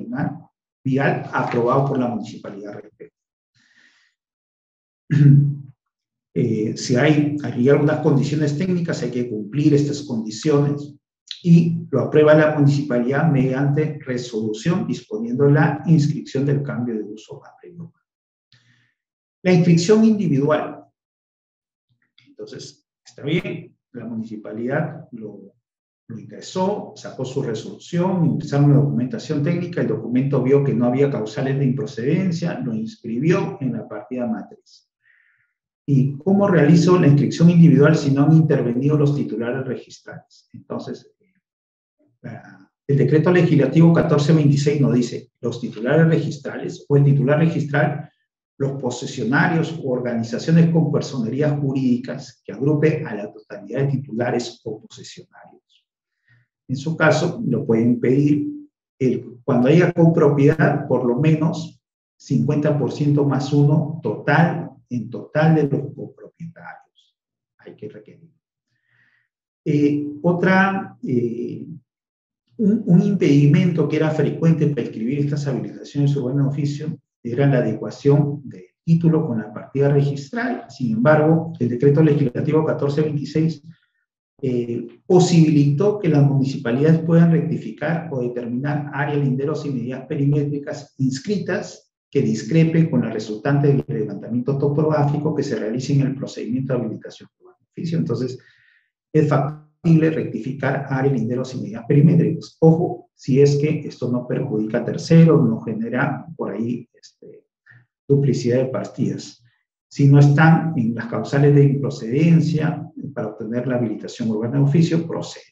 vial aprobado por la municipalidad respectiva. Si hay algunas condiciones técnicas, hay que cumplir estas condiciones y lo aprueba la municipalidad mediante resolución disponiendo la inscripción del cambio de uso a predio urbano. La inscripción individual. Entonces, está bien, la municipalidad lo ingresó, sacó su resolución, ingresaron la documentación técnica, el documento vio que no había causales de improcedencia, lo inscribió en la partida matriz. ¿Y cómo realizo la inscripción individual si no han intervenido los titulares registrales? Entonces, el decreto legislativo 1426 nos dice los titulares registrales o el titular registral, los posesionarios o organizaciones con personerías jurídicas que agrupe a la totalidad de titulares o posesionarios. En su caso, lo pueden pedir cuando haya copropiedad, por lo menos 50% más uno total, en total de los copropietarios. Hay que requerir. Un impedimento que era frecuente para escribir estas habilitaciones urbanas de oficio era la adecuación del título con la partida registral. Sin embargo, el decreto legislativo 1426 posibilitó que las municipalidades puedan rectificar o determinar áreas, linderos y medidas perimétricas inscritas que discrepen con la resultante del levantamiento topográfico que se realice en el procedimiento de habilitación urbana de oficio. Entonces, es factible rectificar áreas, linderos y medidas perimétricas. Ojo, si es que esto no perjudica a terceros, no genera por ahí duplicidad de partidas. Si no están en las causales de improcedencia para obtener la habilitación urbana de oficio, procede.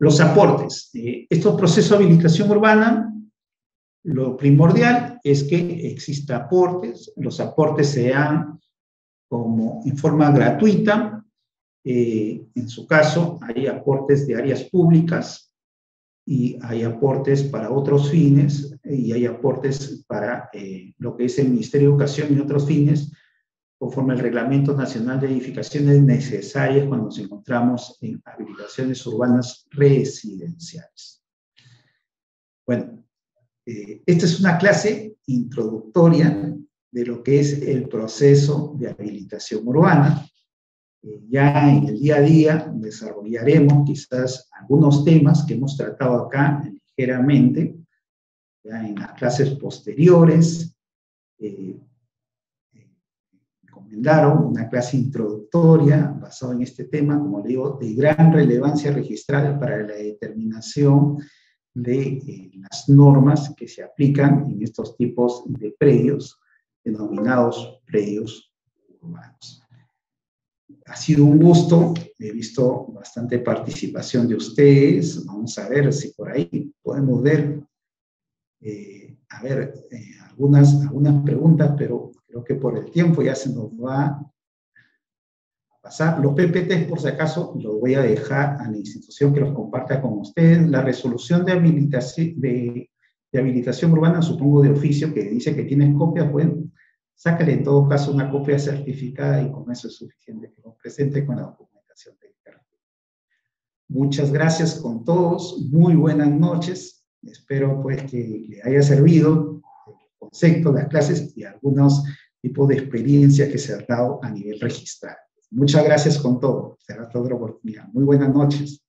Los aportes. Estos procesos de habilitación urbana, lo primordial es que exista aportes. Los aportes se dan como en forma gratuita. En su caso, hay aportes de áreas públicas y hay aportes para otros fines y hay aportes para lo que es el Ministerio de Educación y otros fines, conforme al Reglamento Nacional de Edificaciones necesarias cuando nos encontramos en habilitaciones urbanas residenciales. Bueno, esta es una clase introductoria de lo que es el proceso de habilitación urbana. Ya en el día a día desarrollaremos quizás algunos temas que hemos tratado acá ligeramente, ya en las clases posteriores. Recomendaron una clase introductoria basada en este tema, como le digo, de gran relevancia registral para la determinación de las normas que se aplican en estos tipos de predios, denominados predios urbanos. Ha sido un gusto, he visto bastante participación de ustedes. Vamos a ver si por ahí podemos ver, algunas preguntas, pero creo que por el tiempo ya se nos va a pasar. Los PPTs, por si acaso, los voy a dejar a la institución que los comparta con ustedes. La resolución de habilitación urbana, supongo de oficio, que dice que tienes copias, bueno, sácale en todo caso una copia certificada y con eso es suficiente que lo presente con la documentación técnica. Muchas gracias con todos, muy buenas noches. Espero pues que le haya servido el concepto, las clases y algunos tipos de experiencias que se han dado a nivel registral. Muchas gracias con todo. Será hasta otra oportunidad. Muy buenas noches.